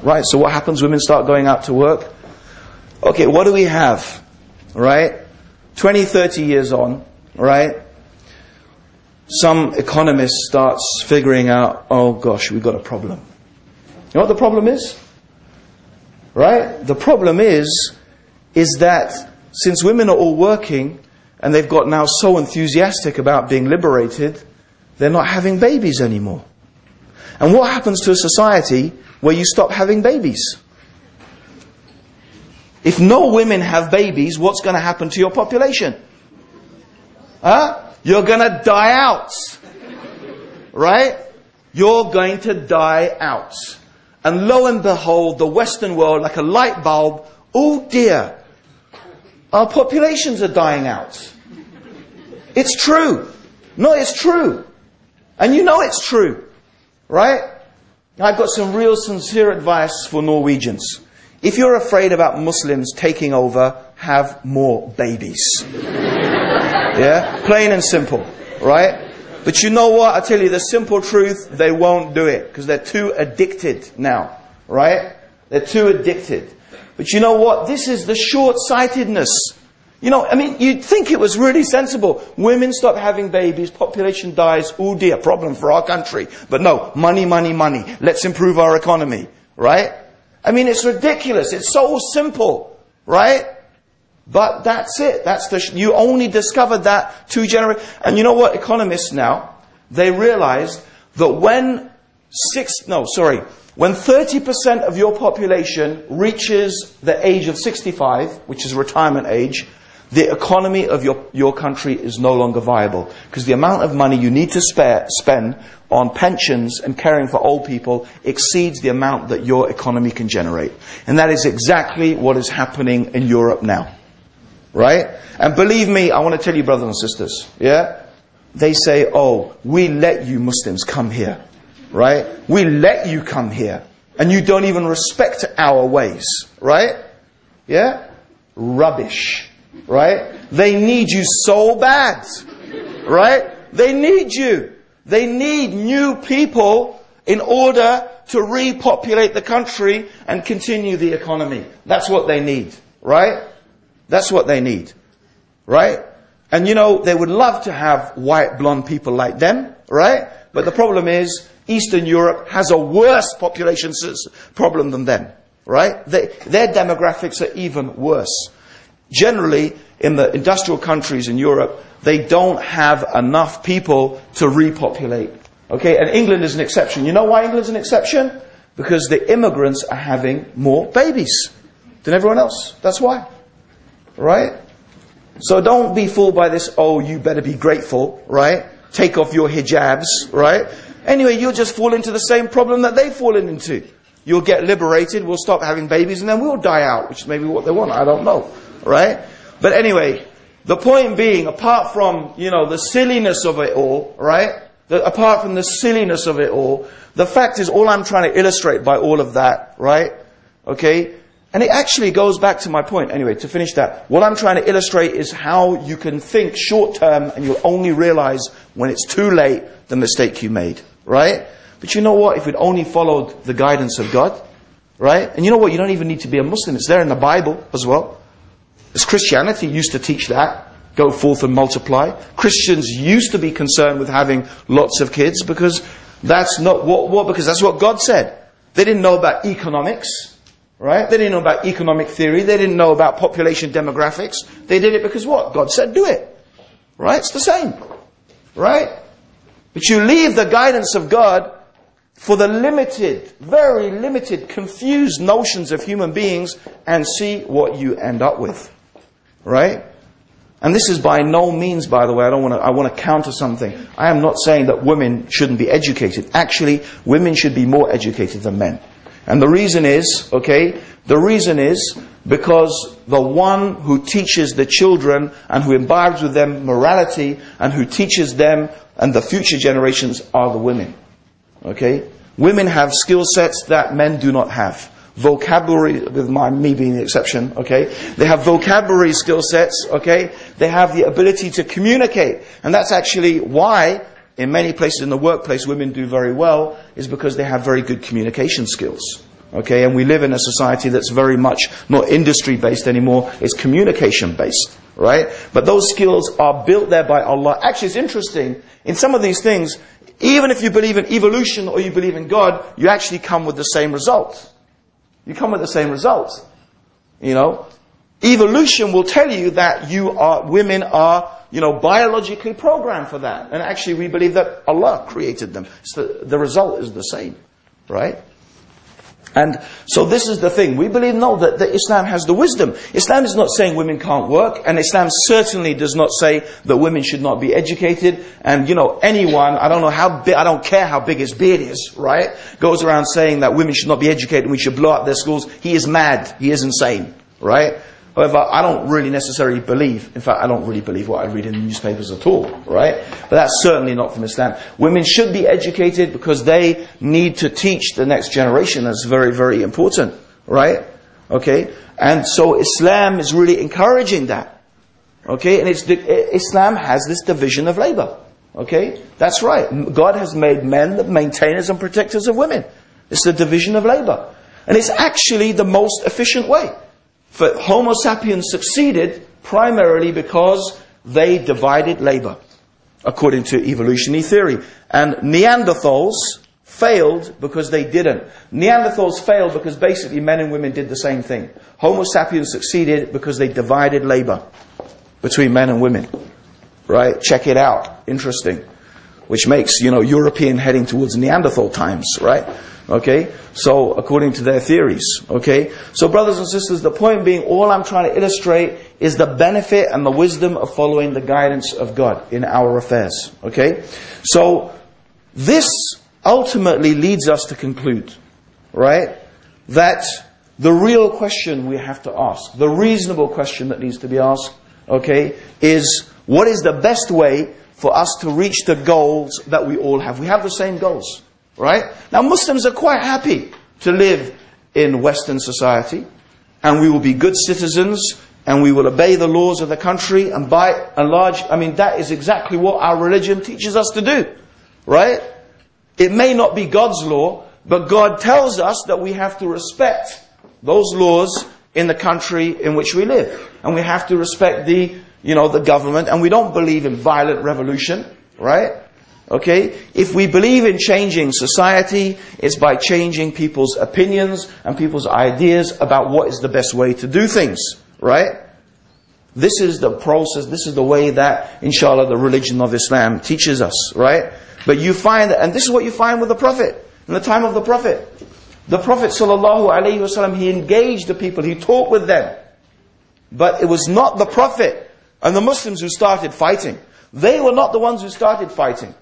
Speaker 1: right? So what happens? Women start going out to work. Okay, what do we have, right? 20, 30 years on, right? Some economist starts figuring out, oh gosh, we've got a problem. You know what the problem is? Right? The problem is that since women are all working and they've got now so enthusiastic about being liberated, they're not having babies anymore. And what happens to a society where you stop having babies? If no women have babies, what's going to happen to your population? You're going to die out. Right? You're going to die out. And lo and behold, the Western world, like a light bulb, oh dear, our populations are dying out. It's true. No, it's true. And you know it's true. Right? I've got some real sincere advice for Norwegians. If you're afraid about Muslims taking over, have more babies. Yeah? Plain and simple. Right? But you know what? I tell you the simple truth, they won't do it because they're too addicted now, right? They're too addicted. But you know what? This is the short-sightedness. You'd think it was really sensible. Women stop having babies, population dies, oh dear, problem for our country. But no, money, money, money. Let's improve our economy, right? It's ridiculous. It's so simple, right? But that's it. You only discovered that 2 generations. And you know what? Economists now, they realized that when 30% of your population reaches the age of 65, which is retirement age, the economy of your country is no longer viable. Because the amount of money you need to spend on pensions and caring for old people exceeds the amount that your economy can generate. And that is exactly what is happening in Europe now. Right? And believe me, I want to tell you, brothers and sisters, yeah? They say, oh, we let you Muslims come here. Right? We let you come here. And you don't even respect our ways. Right? Yeah? Rubbish. Right? They need you so bad. Right? They need you. They need new people in order to repopulate the country and continue the economy. That's what they need. Right? That's what they need. Right? And they would love to have white blonde people like them. Right? But the problem is, Eastern Europe has a worse population problem than them. Right? Their demographics are even worse. Generally, in the industrial countries in Europe, they don't have enough people to repopulate. Okay? And England is an exception. You know why England's an exception? Because the immigrants are having more babies than everyone else. That's why. Right? So don't be fooled by this, oh, you better be grateful, right? Take off your hijabs, right? Anyway, you'll just fall into the same problem that they've fallen into. You'll get liberated, we'll stop having babies, and then we'll die out, which is maybe what they want, I don't know. Right? But anyway, the point being, apart from, the silliness of it all, right? Apart from the silliness of it all, the fact is, all I'm trying to illustrate by all of that, right? Okay? And it actually goes back to my point. Anyway, to finish that, what I'm trying to illustrate is how you can think short term and you'll only realize when it's too late the mistake you made. Right? But you know what? If we'd only followed the guidance of God, right? And you know what? You don't even need to be a Muslim. It's there in the Bible as well. As Christianity used to teach that. Go forth and multiply. Christians used to be concerned with having lots of kids because that's not what because that's what God said. They didn't know about economics. Right? They didn't know about economic theory. They didn't know about population demographics. They did it because what? God said do it. Right? It's the same. Right? But you leave the guidance of God for the limited, very limited, confused notions of human beings and see what you end up with. Right? And this is by no means, by the way, I want to counter something. I am not saying that women shouldn't be educated. Actually, women should be more educated than men. And the reason is, because the one who teaches the children and who imbibes with them morality and who teaches them and the future generations are the women. Okay? Women have skill sets that men do not have. Vocabulary, with me being the exception, okay? They have vocabulary skill sets, okay? They have the ability to communicate. And that's actually why in many places in the workplace women do very well, is because they have very good communication skills. Okay, and we live in a society that's very much not industry based anymore, it's communication based, right? But those skills are built there by Allah. Actually, it's interesting, in some of these things, even if you believe in evolution or you believe in God, you actually come with the same result. You come with the same result. You know, evolution will tell you that women are, biologically programmed for that. And actually we believe that Allah created them. So the result is the same, right? And so this is the thing. We believe, that Islam has the wisdom. Islam is not saying women can't work. And Islam certainly does not say that women should not be educated. And, anyone, I don't care how big his beard is, right? Goes around saying that women should not be educated and we should blow up their schools. He is mad. He is insane, right? However, I don't really necessarily believe, in fact, I don't really believe what I read in the newspapers at all, right? But that's certainly not from Islam. Women should be educated because they need to teach the next generation. That's very, very important, right? Okay? And so Islam is really encouraging that. Okay? And Islam has this division of labor. Okay? That's right. God has made men the maintainers and protectors of women. It's the division of labor. And it's actually the most efficient way. For Homo sapiens succeeded primarily because they divided labor, according to evolutionary theory. And Neanderthals failed because they didn't. Neanderthals failed because basically men and women did the same thing. Homo sapiens succeeded because they divided labor between men and women. Right? Check it out. Interesting. Which makes, European heading towards Neanderthal times, right? Okay? So, according to their theories. Okay? So, brothers and sisters, the point being, all I'm trying to illustrate is the benefit and the wisdom of following the guidance of God in our affairs. Okay? So, this ultimately leads us to conclude, right? That the real question we have to ask, the reasonable question that needs to be asked, okay, is what is the best way for us to reach the goals that we all have? We have the same goals. Right? Now Muslims are quite happy to live in Western society, and we will be good citizens and we will obey the laws of the country, and by and large, that is exactly what our religion teaches us to do. Right? It may not be God's law, but God tells us that we have to respect those laws in the country in which we live. And we have to respect the government, and we don't believe in violent revolution, right? Okay? If we believe in changing society, it's by changing people's opinions and people's ideas about what is the best way to do things. Right? This is the process, this is the way that, inshallah, the religion of Islam teaches us. Right? But you find, and this is what you find with the Prophet. In the time of the Prophet. The Prophet ﷺ, he engaged the people, he talked with them. But it was not the Prophet and the Muslims who started fighting. They were not the ones who started fighting.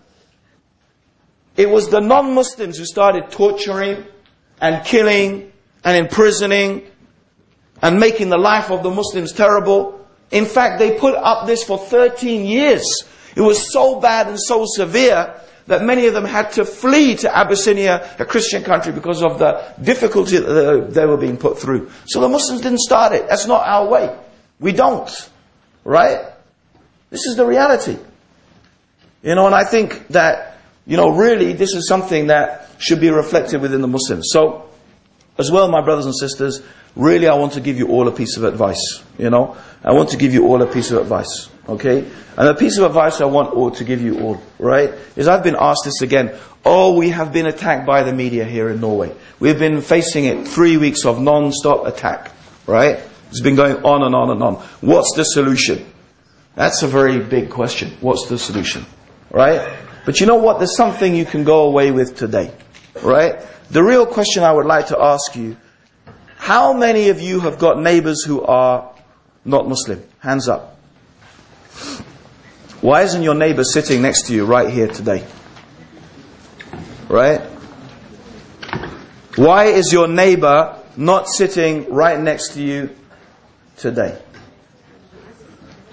Speaker 1: It was the non-Muslims who started torturing and killing and imprisoning and making the life of the Muslims terrible. In fact, they put up this for 13 years. It was so bad and so severe that many of them had to flee to Abyssinia, a Christian country, because of the difficulty that they were being put through. So the Muslims didn't start it. That's not our way. We don't. Right? This is the reality. And I think that, really this is something that should be reflected within the Muslims. So, as well, my brothers and sisters, really I want to give you all a piece of advice. I want to give you all a piece of advice. Okay? And the piece of advice I want to give you all, right, is I've been asked this again. Oh, we have been attacked by the media here in Norway. We've been facing it 3 weeks of non-stop attack, right? It's been going on and on and on. What's the solution? That's a very big question. What's the solution? Right? But you know what? There's something you can go away with today, right? The real question I would like to ask you, how many of you have got neighbors who are not Muslim? Hands up. Why isn't your neighbor sitting next to you right here today? Right? Why is your neighbor not sitting right next to you today?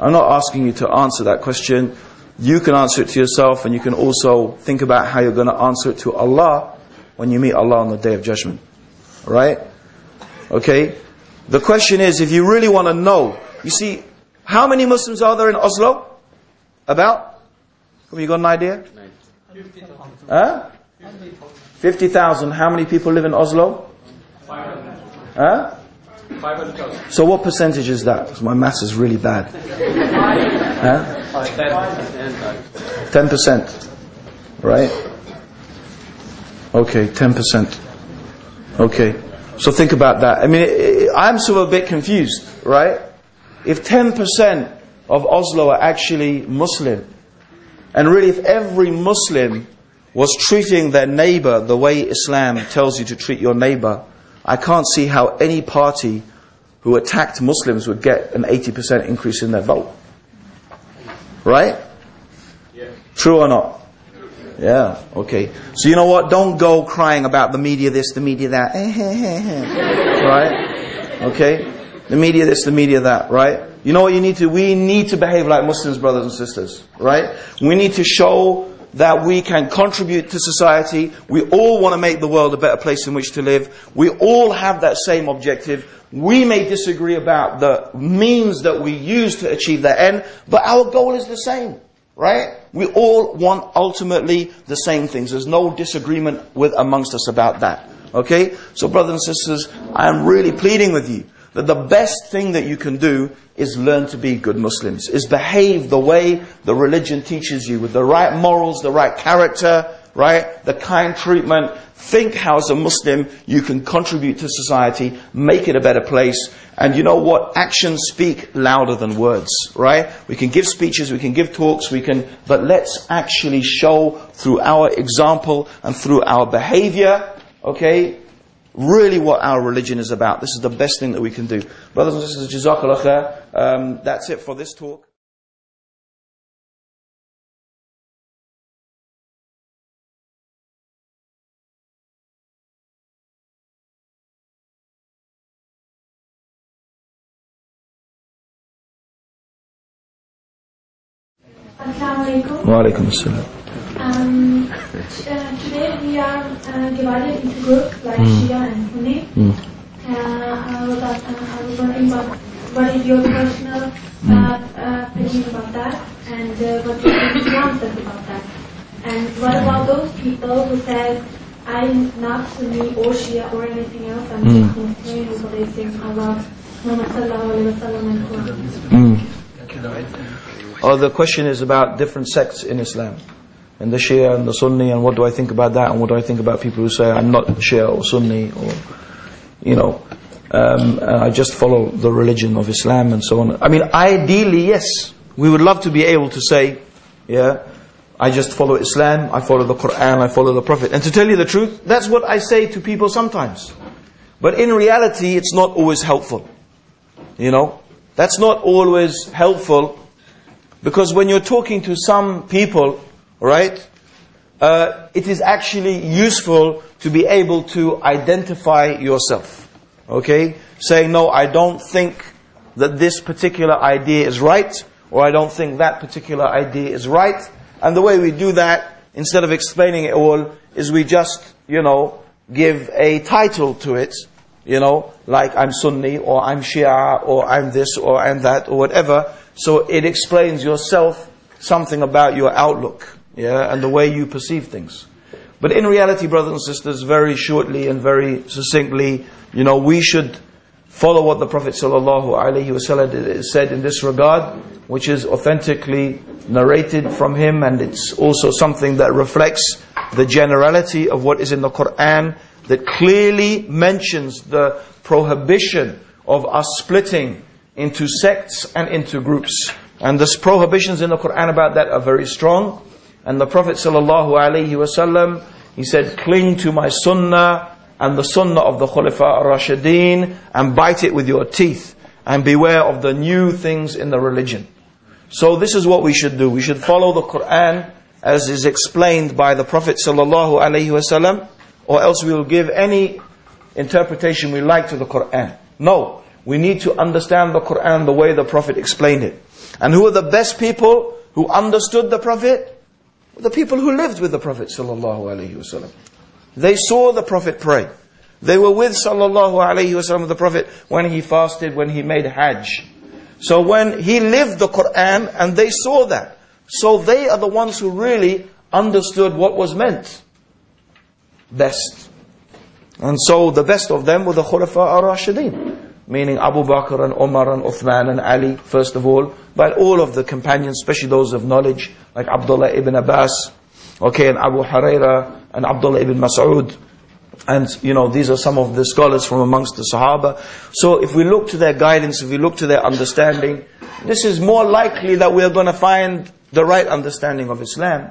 Speaker 1: I'm not asking you to answer that question. You can answer it to yourself, and you can also think about how you're going to answer it to Allah when you meet Allah on the Day of Judgment. Right? Okay? The question is, if you really want to know, you see, how many Muslims are there in Oslo? About? Have you got an idea? 50,000. How many people live in Oslo? 500,000. 500,000. So what percentage is that? Because my maths is really bad. 10%. Right? Okay, 10%. Okay. So think about that. I mean, I'm sort of a bit confused, right? If 10% of Oslo are actually Muslim, and really if every Muslim was treating their neighbor the way Islam tells you to treat your neighbor, I can't see how any party who attacked Muslims would get an 80% increase in their vote. Right? Yeah. True or not? Yeah, okay. So you know what? Don't go crying about the media this, the media that. Right? Okay? The media this, the media that, right? You know what you need to? We need to behave like Muslims, brothers and sisters, right? We need to show that we can contribute to society. We all want to make the world a better place in which to live. We all have that same objective. We may disagree about the means that we use to achieve that end, but our goal is the same, right? We all want ultimately the same things. There's no disagreement amongst us about that, okay? So brothers and sisters, I am really pleading with you that the best thing that you can do is learn to be good Muslims, is behave the way the religion teaches you, with the right morals, the right character, right? The kind treatment. Think how as a Muslim you can contribute to society, make it a better place. And you know what? Actions speak louder than words, right? We can give speeches, we can give talks, but let's actually show through our example and through our behavior, okay, really what our religion is about. This is the best thing that we can do. Brothers and sisters, Jazakallah khair. That's it for this talk.
Speaker 2: Assalamu alaikum.
Speaker 1: Wa alaikum assalam.
Speaker 2: Today we are divided into groups like Shia and Sunni. I was wondering what is your personal opinion about that, and what do Islam says about that? And what about those people who says, I'm not Sunni or Shia or anything else, I'm just Muslim who believes in Allah, Muhammad sallallahu alayhi wa sallam and Quran?
Speaker 1: Oh, the question is about different sects in Islam, and the Shia and the Sunni, and what do I think about that, and what do I think about people who say I'm not Shia or Sunni, or I just follow the religion of Islam and so on. I mean, ideally, yes, we would love to be able to say, yeah, I just follow Islam, I follow the Quran, I follow the Prophet. And to tell you the truth, that's what I say to people sometimes. But in reality, it's not always helpful. That's not always helpful. Because when you're talking to some people, right, it is actually useful to be able to identify yourself. Okay? Saying, no, I don't think that this particular idea is right, or I don't think that particular idea is right. And the way we do that instead of explaining it all, is we just, give a title to it, like I'm Sunni, or I'm Shia, or I'm this, or I'm that, or whatever. So it explains yourself something about your outlook, and the way you perceive things. But in reality, brothers and sisters, very shortly and very succinctly, we should follow what the Prophet ﷺ said in this regard, which is authentically narrated from him, and it's also something that reflects the generality of what is in the Quran, that clearly mentions the prohibition of us splitting into sects and into groups. And the prohibitions in the Quran about that are very strong. And the Prophet ﷺ, he said, cling to my sunnah and the sunnah of the Khulafa ar-Rashideen, and bite it with your teeth, and beware of the new things in the religion. So this is what we should do. We should follow the Quran as is explained by the Prophet ﷺ, or else we will give any interpretation we like to the Quran. No, we need to understand the Quran the way the Prophet explained it. And who are the best people who understood the Prophet? The people who lived with the Prophet ﷺ. They saw the Prophet pray. They were with ﷺ, the Prophet, when he fasted, when he made Hajj. So when he lived the Quran, and they saw that. So they are the ones who really understood what was meant best. And so the best of them were the Khulafa ar-Rashideen, meaning Abu Bakr and Umar and Uthman and Ali, first of all, but all of the companions, especially those of knowledge, like Abdullah ibn Abbas, and Abu Huraira and Abdullah ibn Mas'ud. And, these are some of the scholars from amongst the Sahaba. So if we look to their guidance, if we look to their understanding, this is more likely that we are going to find the right understanding of Islam.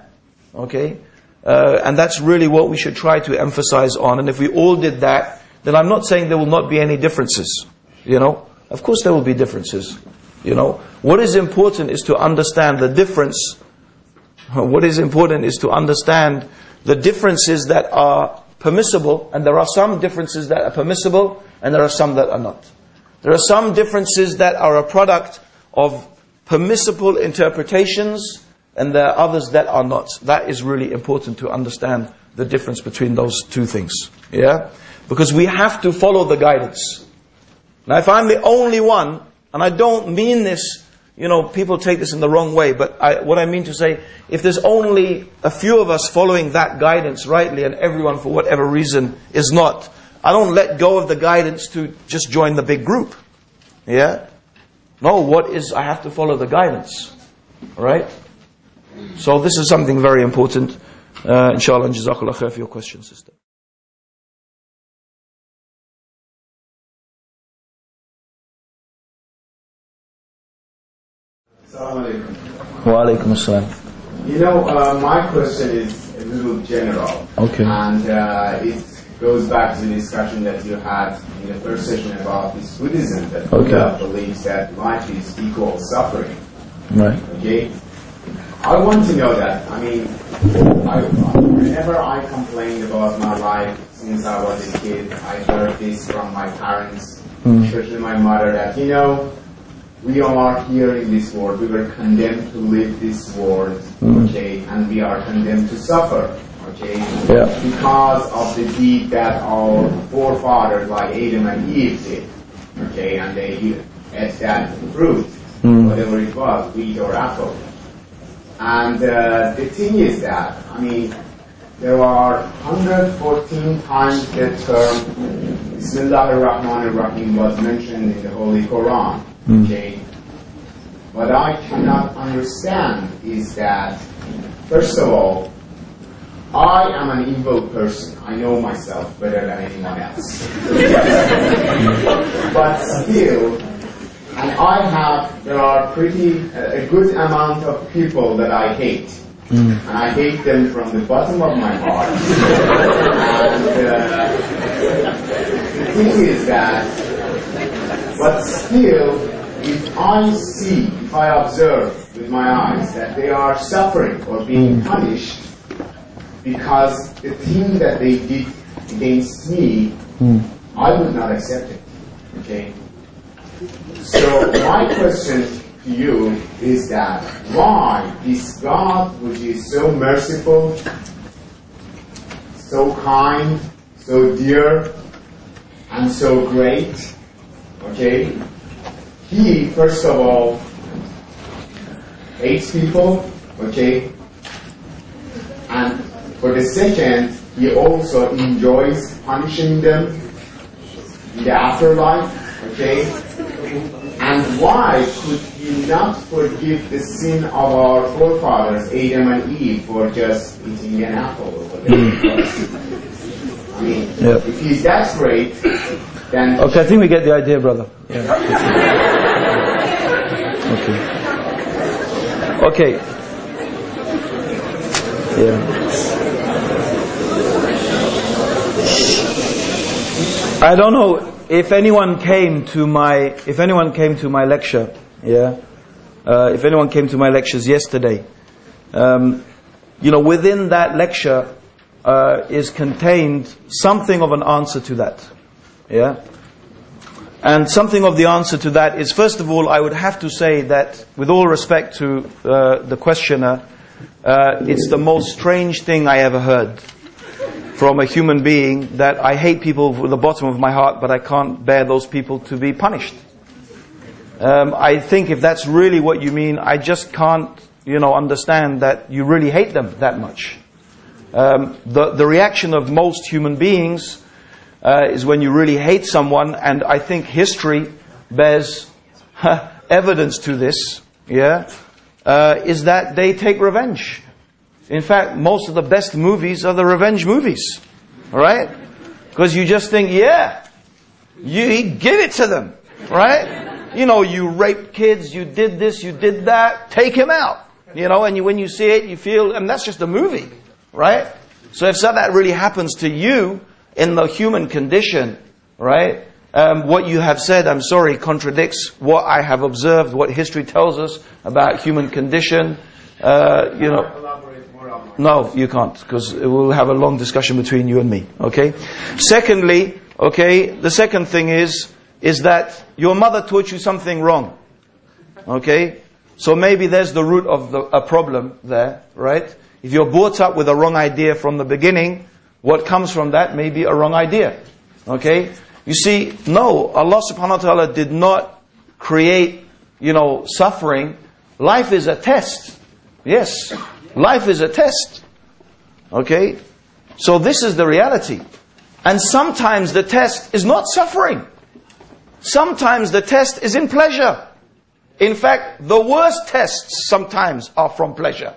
Speaker 1: And that's really what we should try to emphasize on. And if we all did that, then I'm not saying there will not be any differences. Of course there will be differences. What is important is to understand the difference. What is important is to understand the differences that are permissible, and there are some differences that are permissible, and there are some that are not. There are some differences that are a product of permissible interpretations, and there are others that are not. That is really important to understand the difference between those two things. Because we have to follow the guidance. Now if I'm the only one, and I don't mean this, people take this in the wrong way, but what I mean to say, if there's only a few of us following that guidance rightly, and everyone for whatever reason is not, I don't let go of the guidance to just join the big group. No, I have to follow the guidance. Alright? So this is something very important. Inshallah, and Jazakallah khair for your question, sister. Wa alaikum assalam.
Speaker 3: My question is a little general. And it goes back to the discussion that you had in the first session about this Buddhism, that Buddha believes that life is equal suffering.
Speaker 1: Right.
Speaker 3: I want to know that. Whenever I complained about my life since I was a kid, I heard this from my parents, especially my mother, that we are here in this world. We were condemned to live this world, and we are condemned to suffer, because of the deed that our forefathers, like Adam and Eve, did, and they ate that fruit, whatever it was, wheat or apple. And the thing is that, there are 114 times the term Bismillah ar-Rahman ar-Rahim was mentioned in the Holy Quran. What I cannot understand is that, first of all, I am an evil person. I know myself better than anyone else. But still, and there are a good amount of people that I hate. And I hate them from the bottom of my heart. And the thing is that, but still, if I observe with my eyes that they are suffering or being punished because the thing that they did against me, I would not accept it. So my question to to you is that why this God, which is so merciful, so kind, so dear, and so great, okay, He, first of all, hates people, okay, and for the second, He also enjoys punishing them in the afterlife, okay, and why could He not forgive the sin of our forefathers, Adam and Eve, for just eating an apple or whatever? I mean, if He's that great, then...
Speaker 1: Okay, I think we get the idea, brother. Yeah. Okay. Yeah. I don't know if anyone came to my lecture. Yeah. If anyone came to my lectures yesterday, within that lecture is contained something of an answer to that. Yeah. And something of the answer to that is, first of all, I would have to say that, with all respect to the questioner, it's the most strange thing I ever heard from a human being, that I hate people from the bottom of my heart, but I can't bear those people to be punished. I think if that's really what you mean, I just can't, understand that you really hate them that much. The reaction of most human beings is when you really hate someone, and I think history bears evidence to this, is that they take revenge. In fact, most of the best movies are the revenge movies. Alright? Because you just think, you give it to them. Right? You raped kids, you did this, you did that, take him out. And when you see it, you feel, and that's just a movie. Right? So if that really happens to you in the human condition, right? What you have said, I'm sorry, contradicts what I have observed, what history tells us about human condition. No, you can't, because we'll have a long discussion between you and me. Okay. Secondly, the second thing is that your mother taught you something wrong. Okay. So maybe there's the root of a problem there, right? If you're brought up with a wrong idea from the beginning, what comes from that may be a wrong idea. Okay? You see, no, Allah subhanahu wa ta'ala did not create, suffering. Life is a test. Yes. Life is a test. Okay? So this is the reality. And sometimes the test is not suffering. Sometimes the test is in pleasure. In fact, the worst tests sometimes are from pleasure.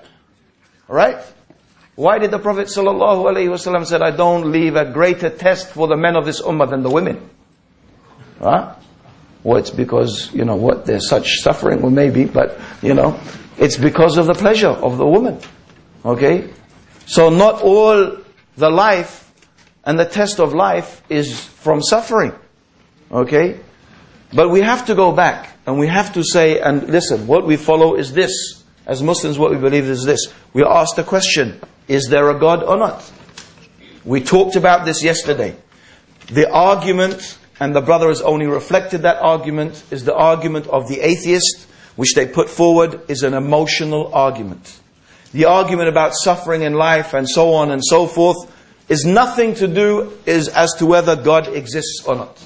Speaker 1: Right? Why did the Prophet ﷺ said, I don't leave a greater test for the men of this ummah than the women? Huh? Well, it's because, there's such suffering, well maybe, but, it's because of the pleasure of the woman. Okay? So not all the life and the test of life is from suffering. Okay? But we have to go back and we have to say, and listen, what we follow is this. As Muslims, what we believe is this. We ask the question, is there a God or not? We talked about this yesterday. The argument, and the brother has only reflected that argument, is the argument of the atheist, which they put forward is an emotional argument. The argument about suffering in life and so on and so forth is nothing to do as to whether God exists or not.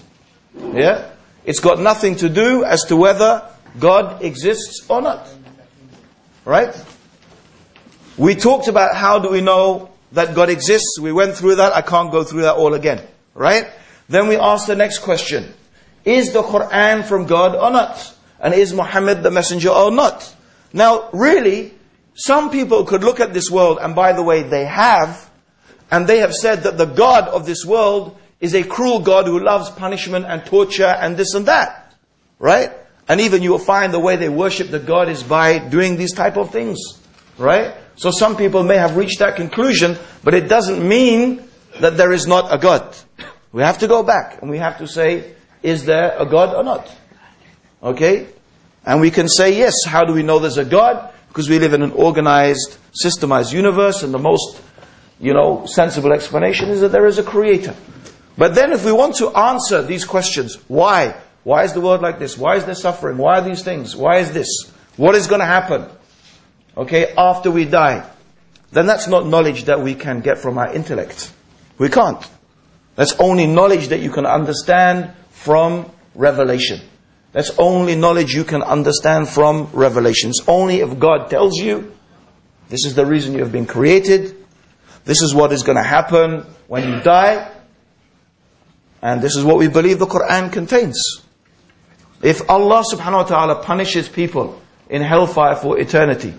Speaker 1: Yeah? It's got nothing to do as to whether God exists or not. Right? We talked about how do we know that God exists. We went through that. I can't go through that all again. Right? Then we asked the next question. Is the Quran from God or not? And is Muhammad the messenger or not? Now, really, some people could look at this world, and by the way, they have, and they have said that the God of this world is a cruel God who loves punishment and torture and this and that. Right? And even you will find the way they worship the God is by doing these type of things. Right? So some people may have reached that conclusion, but it doesn't mean that there is not a God. We have to go back and we have to say, is there a God or not? Okay? And we can say yes. How do we know there's a God? Because we live in an organized, systemized universe, and the most, sensible explanation is that there is a creator. But then if we want to answer these questions, why? Why is the world like this? Why is there suffering? Why are these things? Why is this? what is going to happen, okay, after we die, then that's not knowledge that we can get from our intellect. We can't. That's only knowledge that you can understand from revelation. That's only knowledge you can understand from revelations. Only if God tells you, this is the reason you have been created, this is what is going to happen when you die, and this is what we believe the Quran contains. If Allah subhanahu wa ta'ala punishes people in hellfire for eternity,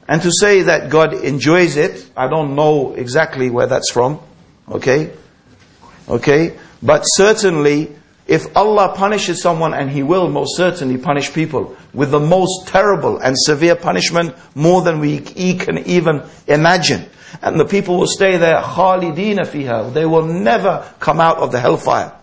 Speaker 1: and to say that God enjoys it, I don't know exactly where that's from, okay? But certainly, if Allah punishes someone, and He will most certainly punish people with the most terrible and severe punishment, more than we can even imagine. And the people will stay there, khalidina fiha. They will never come out of the hellfire.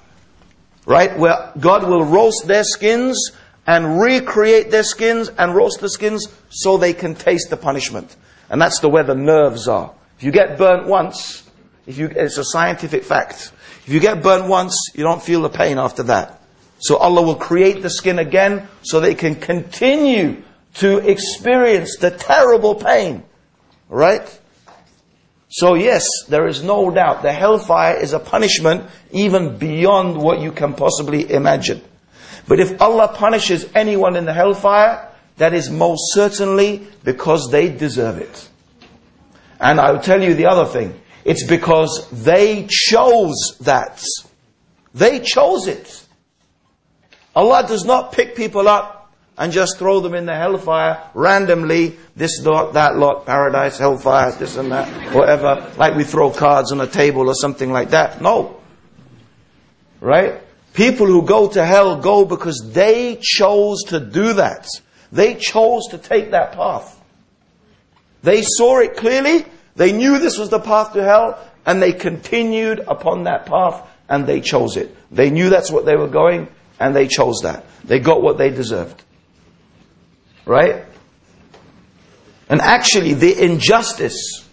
Speaker 1: Right? Where God will roast their skins and recreate their skins and roast the skins so they can taste the punishment. And that's the way the nerves are. If you get burnt once, it's a scientific fact. If you get burnt once, you don't feel the pain after that. So Allah will create the skin again so they can continue to experience the terrible pain. Right? So yes, there is no doubt the hellfire is a punishment even beyond what you can possibly imagine. But if Allah punishes anyone in the hellfire, that is most certainly because they deserve it. And I'll tell you the other thing. It's because they chose that. They chose it. Allah does not pick people up and just throw them in the hellfire randomly. This lot, that lot, paradise, hellfire, this and that, whatever. Like we throw cards on a table or something like that. No. Right? People who go to hell go because they chose to do that. They chose to take that path. They saw it clearly. They knew this was the path to hell, and they continued upon that path, and they chose it. They knew that's what they were going, and they chose that. They got what they deserved. Right? And actually, the injustice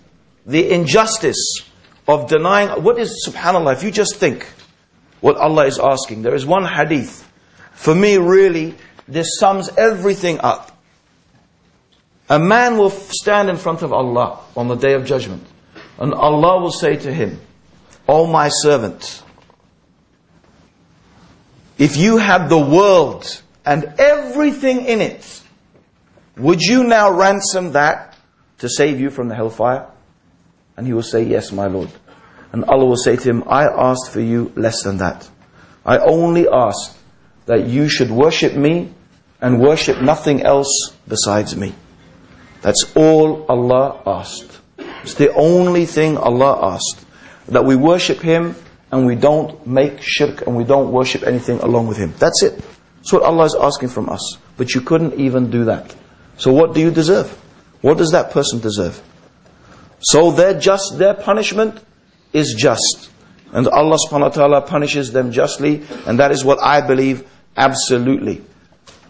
Speaker 1: of denying, what is, subhanAllah, if you just think what Allah is asking. There is one hadith. For me, really, this sums everything up. A man will stand in front of Allah on the Day of Judgment. And Allah will say to him, "O my servant, if you had the world and everything in it, would you now ransom that to save you from the hellfire?" And he will say, "Yes, my Lord." And Allah will say to him, "I asked for you less than that. I only asked that you should worship me and worship nothing else besides me." That's all Allah asked. It's the only thing Allah asked. That we worship Him and we don't make shirk and we don't worship anything along with Him. That's it. That's what Allah is asking from us. But you couldn't even do that. So what do you deserve? What does that person deserve? So their punishment is just. And Allah subhanahu wa ta'ala punishes them justly. And that is what I believe absolutely.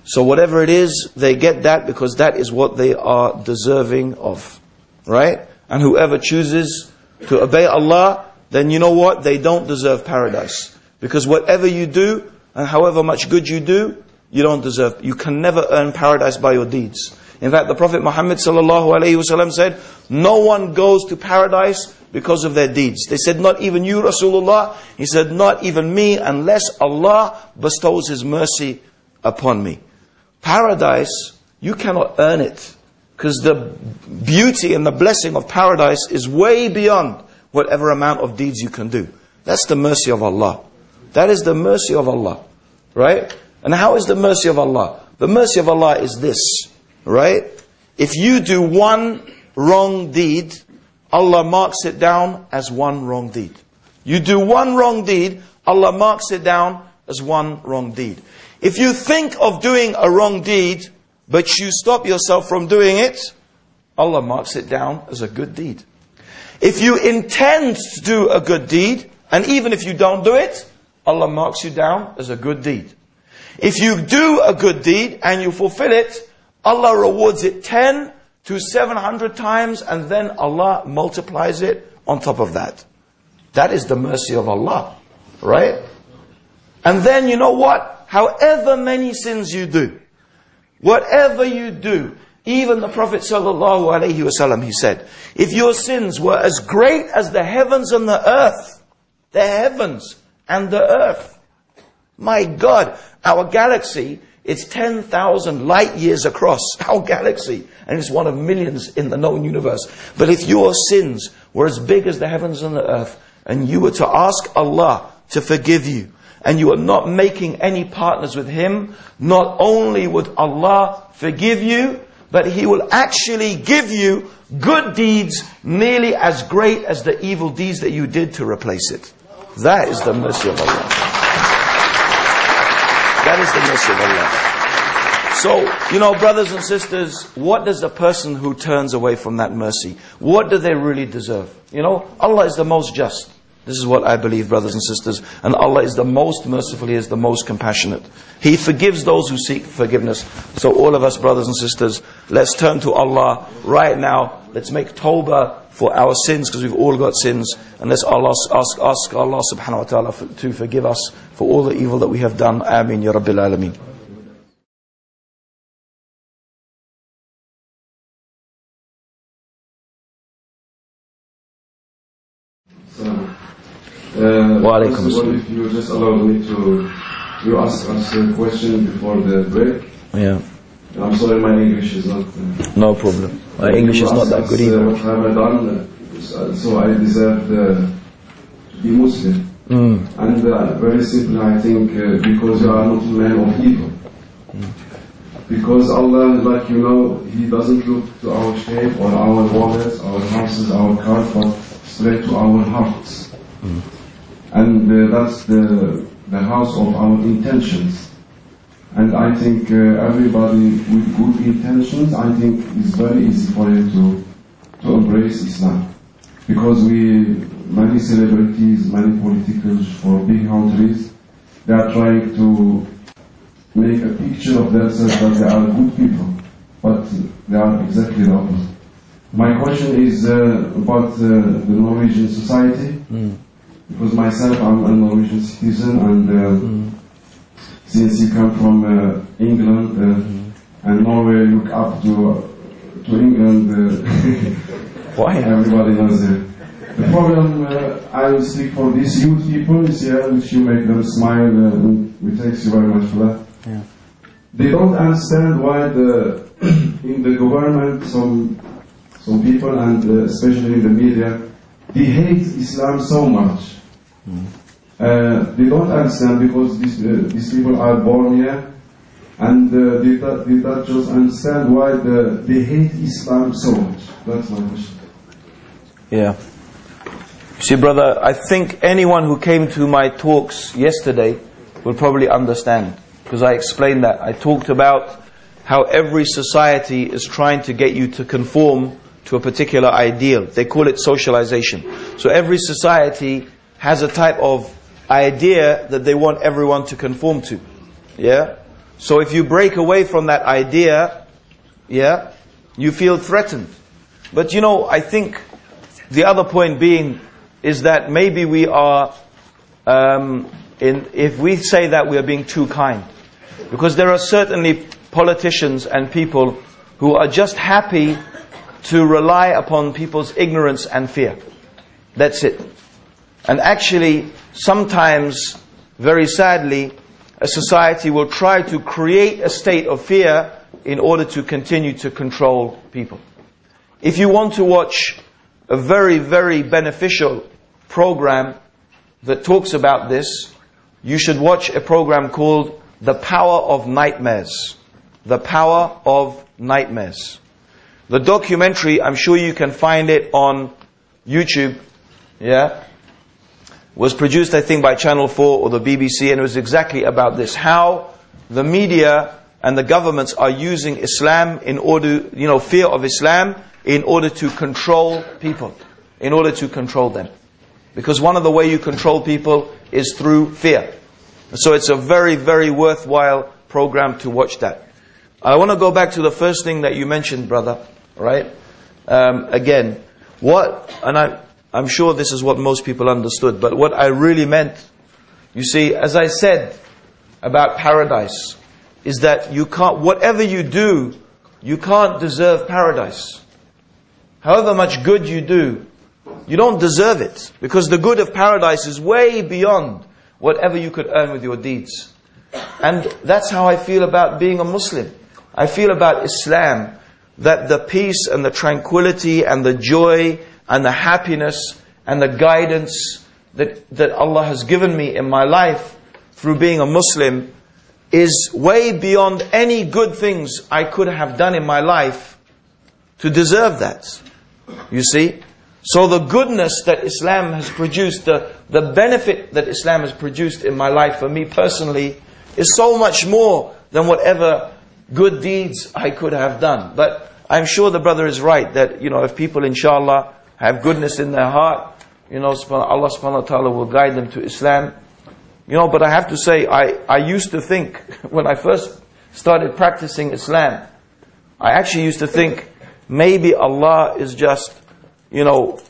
Speaker 1: So whatever it is, they get that because that is what they are deserving of. Right? And whoever chooses to obey Allah, then you know what? They don't deserve paradise. Because whatever you do, and however much good you do, you don't deserve. You can never earn paradise by your deeds. In fact, the Prophet MUHAMMED ﷺ said, no one goes to paradise because of their deeds. They said, not even you, Rasulullah. He said, not even me, unless Allah bestows His mercy upon me. Paradise, you cannot earn it. Because the beauty and the blessing of paradise is way beyond whatever amount of deeds you can do. That's the mercy of Allah. That is the mercy of Allah. Right? And how is the mercy of Allah? The mercy of Allah is this. Right? If you do one wrong deed, Allah marks it down as one wrong deed. You do one wrong deed, Allah marks it down as one wrong deed. If you think of doing a wrong deed, but you stop yourself from doing it, Allah marks it down as a good deed. If you intend to do a good deed, and even if you don't do it, Allah marks you down as a good deed. If you do a good deed and you fulfill it, Allah rewards it 10 to 700 times, and then Allah multiplies it on top of that. That is the mercy of Allah. Right? And then you know what? However many sins you do, Whatever you do, even the Prophet ﷺ, he said, if your sins were as great as the heavens and the earth, the heavens and the earth, my God, our galaxy, it's 10,000 light years across, our galaxy, and it's one of millions in the known universe. But if your sins were as big as the heavens and the earth, and you were to ask Allah to forgive you, and you are not making any partners with Him, not only would Allah forgive you, but He will actually give you good deeds nearly as great as the evil deeds that you did to replace it. That is the mercy of Allah. That is the mercy of Allah. So, you know, brothers and sisters, what does the person who turns away from that mercy, what do they really deserve? You know, Allah is the most just. This is what I believe, brothers and sisters. And Allah is the most merciful, He is the most compassionate. He forgives those who seek forgiveness. So all of us, brothers and sisters, let's turn to Allah right now. Let's make tawbah for our sins, because we've all got sins. And let's ask Allah subhanahu wa ta'ala to forgive us for all the evil that we have done. Ameen ya Rabbil Alameen.
Speaker 4: First of all, if you just allow me to ask us a question before the break.
Speaker 1: Yeah.
Speaker 4: I'm sorry, my English is not...
Speaker 1: no problem. My English is not that good either.
Speaker 4: What have I done? So I deserve to be Muslim. And very simply, I think, because you are not a man of evil. Because Allah, like you know, He doesn't look to our shape or our wallets, our houses, our cars, but straight to our hearts. And that's the house of our intentions. And I think everybody with good intentions, I think it's very easy for you to embrace Islam. Because many celebrities, many politicals for big countries, they are trying to make a picture of themselves that they are good people. But they are exactly the opposite. My question is about the Norwegian society. Because myself, I'm a Norwegian citizen, and since you come from England, and Norway look up to England,
Speaker 1: why?
Speaker 4: Everybody knows it. The problem I will speak for these youth people is here, which you make them smile, we thank you very much for that.
Speaker 1: Yeah.
Speaker 4: They don't understand why in the government, some people, and especially in the media, they hate Islam so much. They don't understand because these people are born here, and they don't just understand why they hate Islam so much. That's my question.
Speaker 1: Yeah. See, brother, I think anyone who came to my talks yesterday will probably understand, because I explained that. I talked about how every society is trying to get you to conform to a particular ideal. They call it socialization. So every society has a type of idea that they want everyone to conform to. Yeah? So if you break away from that idea, yeah, you feel threatened. But you know, I think the other point being is that maybe we are, if we say that we are being too kind. Because there are certainly politicians and people who are just happy to rely upon people's ignorance and fear. That's it. And actually, sometimes, very sadly, a society will try to create a state of fear in order to continue to control people. If you want to watch a very, very beneficial program that talks about this, you should watch a program called The Power of Nightmares. The Power of Nightmares. The documentary, I'm sure you can find it on YouTube, yeah, was produced, I think, by Channel 4 or the BBC, and it was exactly about this. How the media and the governments are using Islam in order, fear of Islam, in order to control people, in order to control them. Because one of the ways you control people is through fear. So it's a very, very worthwhile program to watch that. I want to go back to the first thing that you mentioned, brother, right? Again, I'm sure this is what most people understood, but what I really meant, you see, as I said about paradise, is that you can't, whatever you do, you can't deserve paradise. However much good you do, you don't deserve it. Because the good of paradise is way beyond whatever you could earn with your deeds. And that's how I feel about being a Muslim. I feel about Islam, that the peace and the tranquility and the joy and the happiness and the guidance that Allah has given me in my life through being a Muslim is way beyond any good things I could have done in my life to deserve that. You see? So the goodness that Islam has produced, the benefit that Islam has produced in my life for me personally is so much more than whatever good deeds I could have done. But I'm sure the brother is right that, if people inshallah have goodness in their heart, Allah subhanahu wa ta'ala will guide them to Islam. But I have to say, I used to think, when I first started practicing Islam, I actually used to think, maybe Allah is just,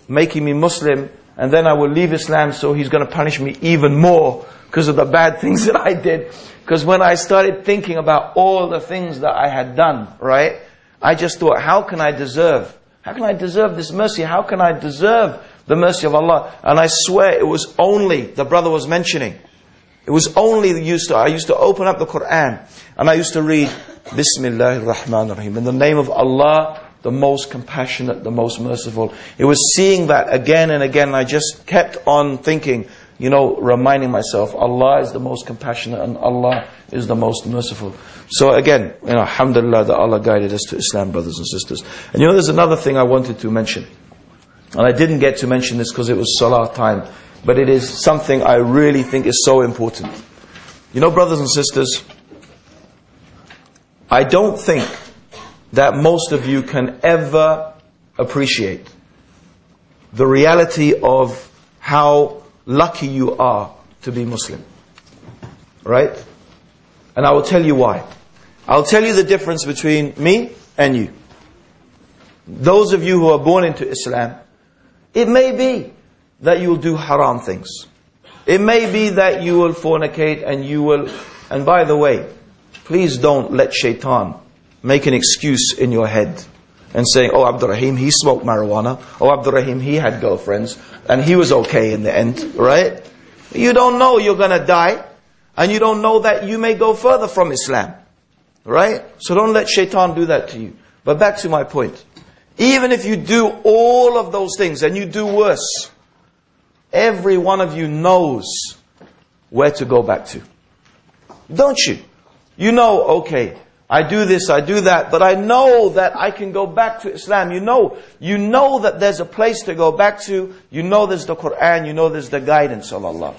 Speaker 1: making me Muslim, and then I will leave Islam, so He's going to punish me even more because of the bad things that I did. Because when I started thinking about all the things that I had done, right, I just thought, how can I deserve this mercy? How can I deserve the mercy of Allah? And I swear it was only, the brother was mentioning, it was only I used to open up the Quran and I used to read Bismillahir Rahmanir Rahim, in the name of Allah, the most compassionate, the most merciful. It was seeing that again and again, and I just kept on thinking, reminding myself, Allah is the most compassionate and Allah is the most merciful. So again, alhamdulillah that Allah guided us to Islam, brothers and sisters. And there's another thing I wanted to mention. And I didn't get to mention this because it was Salah time. But it is something I really think is so important. Brothers and sisters, I don't think that most of you can ever appreciate the reality of how lucky you are to be Muslim. Right? And I will tell you why. I'll tell you the difference between me and you. Those of you who are born into Islam, it may be that you will do haram things. It may be that you will fornicate and by the way, please don't let shaitan make an excuse in your head and say, oh, Abdurrahim, he smoked marijuana. Oh, Abdurrahim, he had girlfriends and he was okay in the end, right? You don't know you're going to die, and you don't know that you may go further from Islam, right? So don't let shaitan do that to you. But back to my point. Even if you do all of those things and you do worse, every one of you knows where to go back to. Don't you? Okay, I do this, I do that, but I know that I can go back to Islam. You know that there's a place to go back to. There's the Quran, there's the guidance of Allah.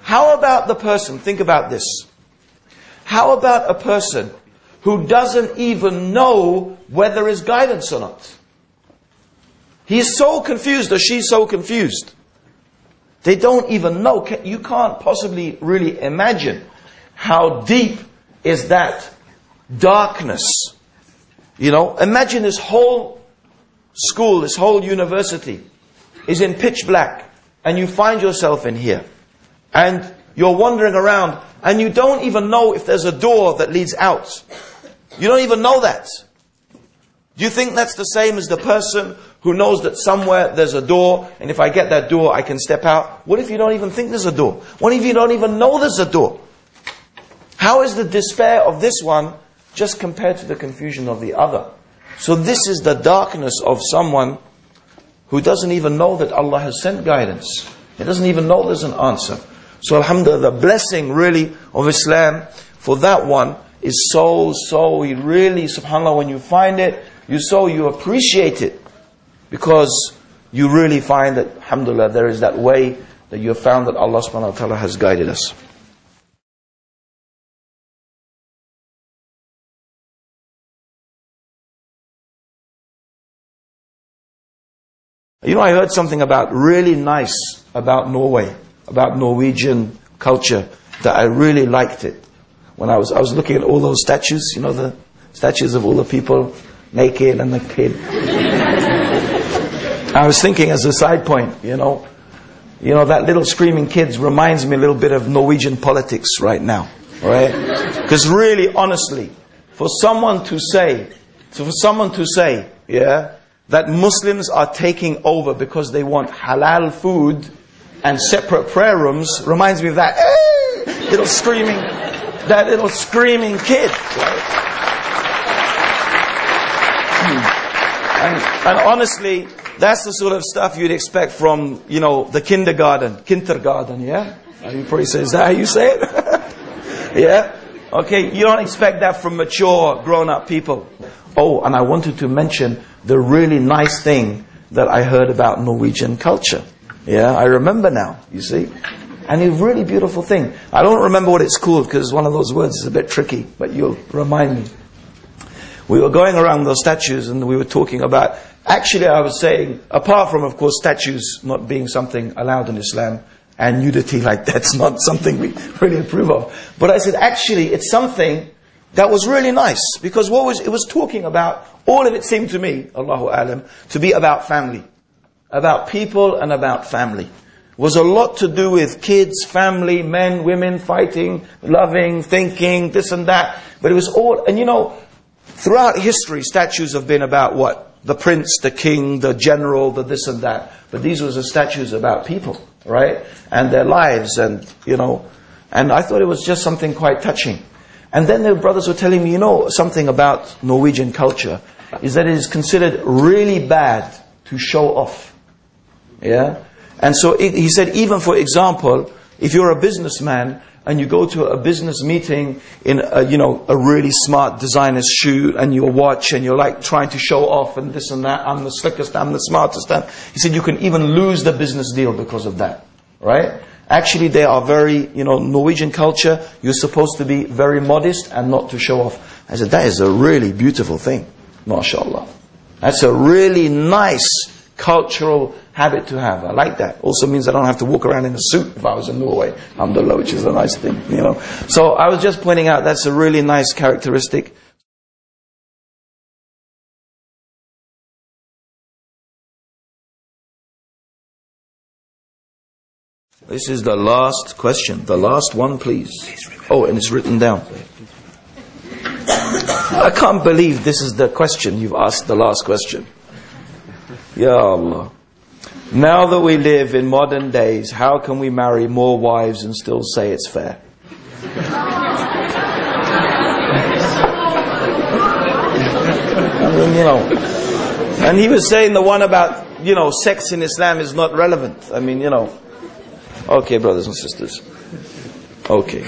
Speaker 1: How about the person, think about this. How about a person who doesn't even know whether there is guidance or not? He's so confused or she's so confused. They don't even know. You can't possibly really imagine how deep is that darkness. Imagine this whole school, this whole university is in pitch black, and you find yourself in here. And you're wandering around, and you don't even know if there's a door that leads out. You don't even know that. Do you think that's the same as the person who knows that somewhere there's a door, and if I get that door, I can step out? What if you don't even think there's a door? What if you don't even know there's a door? How is the despair of this one just compared to the confusion of the other? So this is the darkness of someone who doesn't even know that Allah has sent guidance. He doesn't even know there's an answer. So alhamdulillah, the blessing really of Islam for that one is so really, subhanAllah, when you find it, you appreciate it. Because you really find that, alhamdulillah, there is that way that you have found that Allah subhanahu wa ta'ala has guided us. I heard something really nice about Norway, about Norwegian culture, that I really liked it. When I was looking at all those statues, the statues of all the people naked and the kid. I was thinking as a side point, that little screaming kids reminds me a little bit of Norwegian politics right now. Right? Because really, honestly, for someone to say, yeah, that Muslims are taking over because they want halal food and separate prayer rooms, reminds me of that little screaming kid. Right? And honestly, that's the sort of stuff you'd expect from, the kindergarten, yeah? You probably say, is that how you say it? Yeah? Okay, you don't expect that from mature, grown-up people. Oh, and I wanted to mention the really nice thing that I heard about Norwegian culture. Yeah, I remember now, you see. And a really beautiful thing. I don't remember what it's called because one of those words is a bit tricky, but you'll remind me. We were going around those statues and we were talking about, actually I was saying, apart from of course statues not being something allowed in Islam, and nudity like that's not something we really approve of. But I said, actually, it's something that was really nice. Because it was talking about, all of it seemed to me, Allahu Alam, to be about family. About people and about family. It was a lot to do with kids, family, men, women, fighting, loving, thinking, this and that. But it was all, and throughout history, statues have been about what? The prince, the king, the general, the this and that. But these were the statues about people. Right? And their lives and I thought it was just something quite touching. And then the brothers were telling me, something about Norwegian culture is that it is considered really bad to show off. Yeah? And so he said, even for example, if you're a businessman and you go to a business meeting in a really smart designer's shoe and your watch and you're like trying to show off and this and that, I'm the slickest, I'm the smartest. He said you can even lose the business deal because of that. Right? Actually they are very, Norwegian culture, you're supposed to be very modest and not to show off. I said that is a really beautiful thing. MashaAllah. That's a really nice cultural habit to have. I like that. Also means I don't have to walk around in a suit if I was in Norway. Alhamdulillah, which is a nice thing, So I was just pointing out that's a really nice characteristic. This is the last question. The last one, please. Oh, and it's written down. I can't believe this is the question you've asked, the last question. Ya Allah. Now that we live in modern days, how can we marry more wives and still say it's fair? And he was saying the one about, sex in Islam is not relevant. Okay, brothers and sisters. Okay.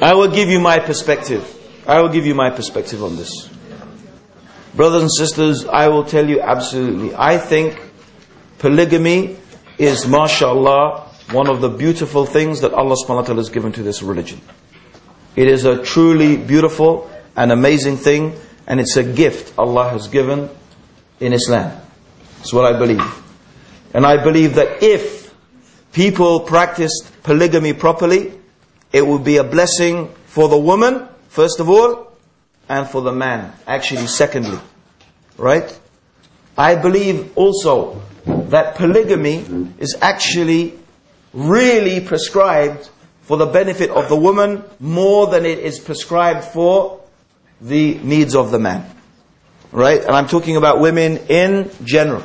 Speaker 1: I will give you my perspective. On this. Brothers and sisters, I will tell you absolutely. I think polygamy is, mashallah, one of the beautiful things that Allah subhanahu wa ta'ala has given to this religion. It is a truly beautiful and amazing thing, and it's a gift Allah has given in Islam. That's what I believe. And I believe that if people practiced polygamy properly, it would be a blessing for the woman, first of all, and for the man, actually secondly. Right? I believe also that polygamy is actually really prescribed for the benefit of the woman more than it is prescribed for the needs of the man. Right? And I'm talking about women in general.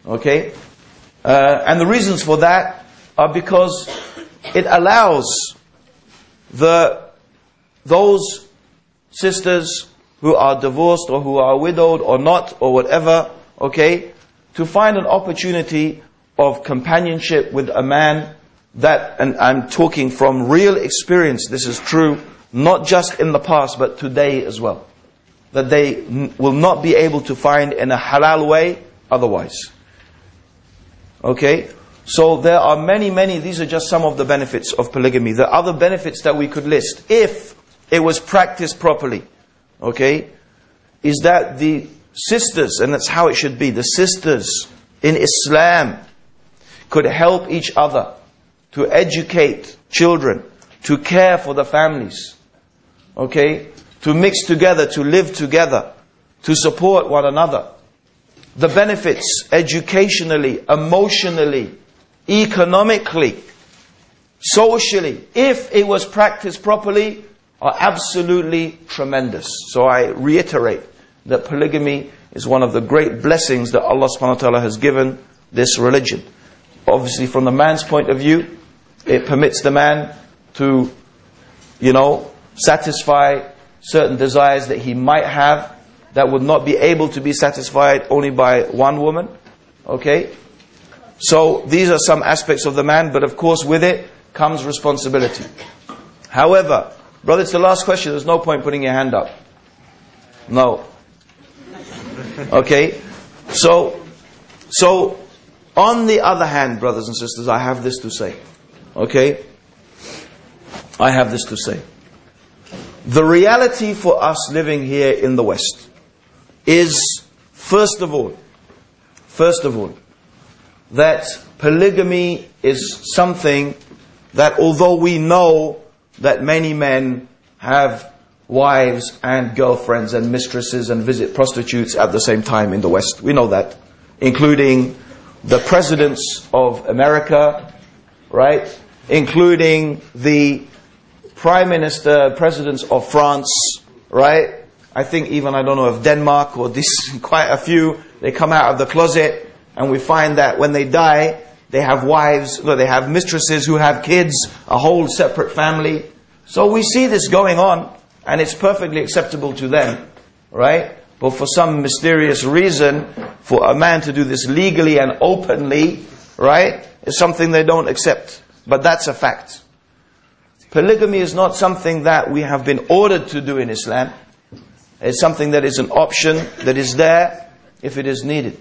Speaker 1: Okay? And the reasons for that are because it allows those sisters who are divorced or who are widowed or not or whatever, okay, to find an opportunity of companionship with a man that, and I'm talking from real experience, this is true, not just in the past but today as well, that they will not be able to find in a halal way otherwise. Okay? So there are many, these are just some of the benefits of polygamy. There are other benefits that we could list if it was practiced properly. Okay? Is that the sisters, and that's how it should be, the sisters in Islam could help each other to educate children, to care for the families. Okay? To mix together, to live together, to support one another. The benefits educationally, emotionally, economically, socially, if it was practiced properly, are absolutely tremendous. So I reiterate that polygamy is one of the great blessings that Allah subhanahu wa ta'ala has given this religion. Obviously, from the man's point of view, it permits the man to, satisfy certain desires that he might have that would not be able to be satisfied only by one woman. Okay? So these are some aspects of the man, but of course with it comes responsibility. However, brother, it's the last question. There's no point putting your hand up. No. Okay? So on the other hand, brothers and sisters, I have this to say. Okay? I have this to say. The reality for us living here in the West is, first of all, that polygamy is something that, although we know that many men have wives and girlfriends and mistresses and visit prostitutes at the same time in the West, we know that, including the presidents of America, right? Including the prime minister, presidents of France, right? I think even, I don't know if Denmark or this, quite a few, they come out of the closet and we find that when they die, they have wives, they have mistresses who have kids, a whole separate family. So we see this going on and it's perfectly acceptable to them, right? But for some mysterious reason, for a man to do this legally and openly, right, is something they don't accept. But that's a fact. Polygamy is not something that we have been ordered to do in Islam. It's something that is an option that is there if it is needed.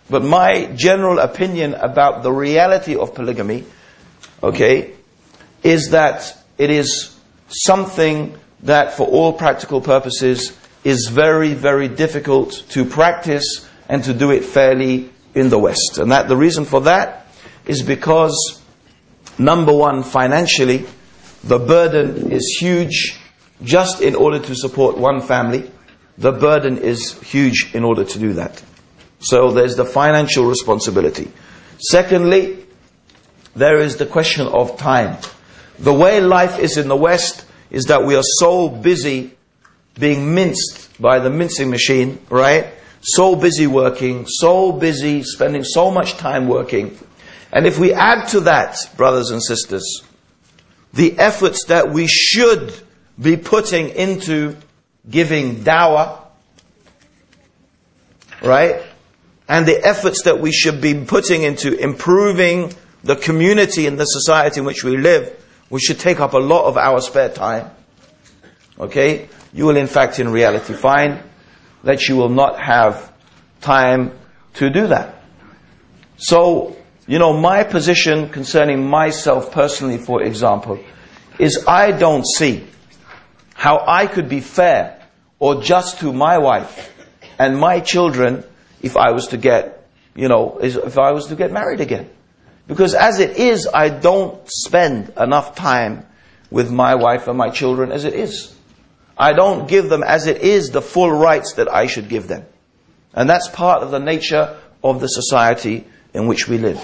Speaker 1: But my general opinion about the reality of polygamy, okay, is that it is something that for all practical purposes is very, very difficult to practice and to do it fairly in the West. And that the reason for that is because, number one, financially, the burden is huge. Just in order to support one family, the burden is huge in order to do that. So there's the financial responsibility. Secondly, there is the question of time. The way life is in the West is that we are so busy being minced by the mincing machine, right? So busy working, so busy spending so much time working. And if we add to that, brothers and sisters, the efforts that we should be putting into giving dawah, right? And the efforts that we should be putting into improving the community and the society in which we live, we should take up a lot of our spare time. Okay? You will in fact in reality find that you will not have time to do that. So, my position concerning myself personally, for example, is I don't see how I could be fair or just to my wife and my children if I was to get, if I was to get married again. Because as it is, I don't spend enough time with my wife and my children as it is. I don't give them as it is the full rights that I should give them. And that's part of the nature of the society in which we live.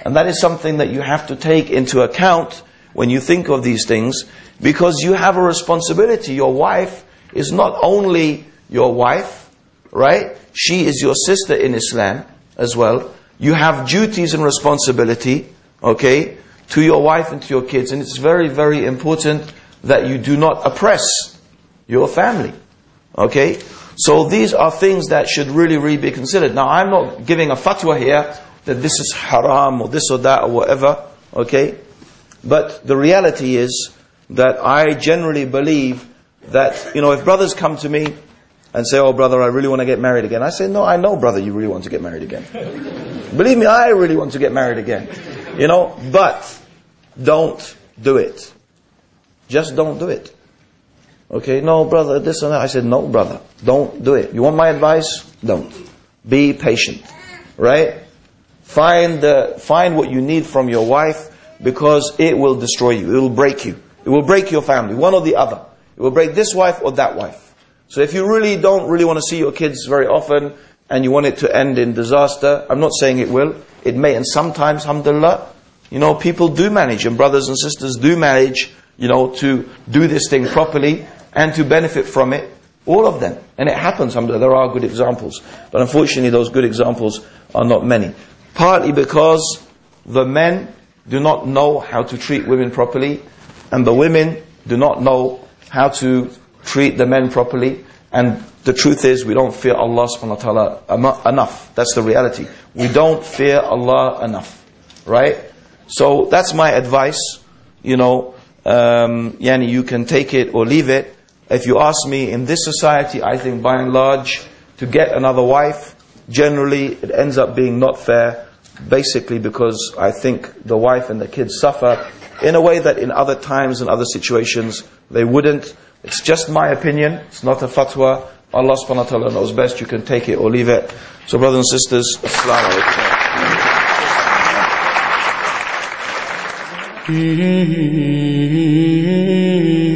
Speaker 1: And that is something that you have to take into account when you think of these things, because you have a responsibility. Your wife is not only your wife, right? She is your sister in Islam as well. You have duties and responsibility, okay, to your wife and to your kids. And it's very, very important that you do not oppress your family, okay? So these are things that should really, really be considered. Now, I'm not giving a fatwa here that this is haram or this or that or whatever, okay? But the reality is that I generally believe that, if brothers come to me and say, oh brother, I really want to get married again. I say, no, I know brother, you really want to get married again. Believe me, I really want to get married again. But don't do it. Just don't do it. Okay, no brother, this and that. I said, no brother, don't do it. You want my advice? Don't. Be patient. Right? Find what you need from your wife, because it will destroy you. It will break you. It will break your family, one or the other. It will break this wife or that wife. So if you really don't want to see your kids very often and you want it to end in disaster, I'm not saying it will. It may, and sometimes, alhamdulillah, You know, people do manage, and brothers and sisters do manage, you know, to do this thing properly and to benefit from it. All of them. And it happens, alhamdulillah, there are good examples. But unfortunately those good examples are not many. Partly because the men do not know how to treat women properly, and the women do not know how to treat the men properly. And the truth is, we don't fear Allah subhanahu wa ta'ala enough. That's the reality. We don't fear Allah enough. Right? So that's my advice. You know, yani you can take it or leave it. If you ask me, in this society, I think by and large, to get another wife, generally it ends up being not fair, basically because I think the wife and the kids suffer in a way that in other times and other situations they wouldn't. It's just my opinion, it's not a fatwa. Allah subhanahu wa ta'ala knows best, you can take it or leave it. So brothers and sisters, Assalamu alaikum.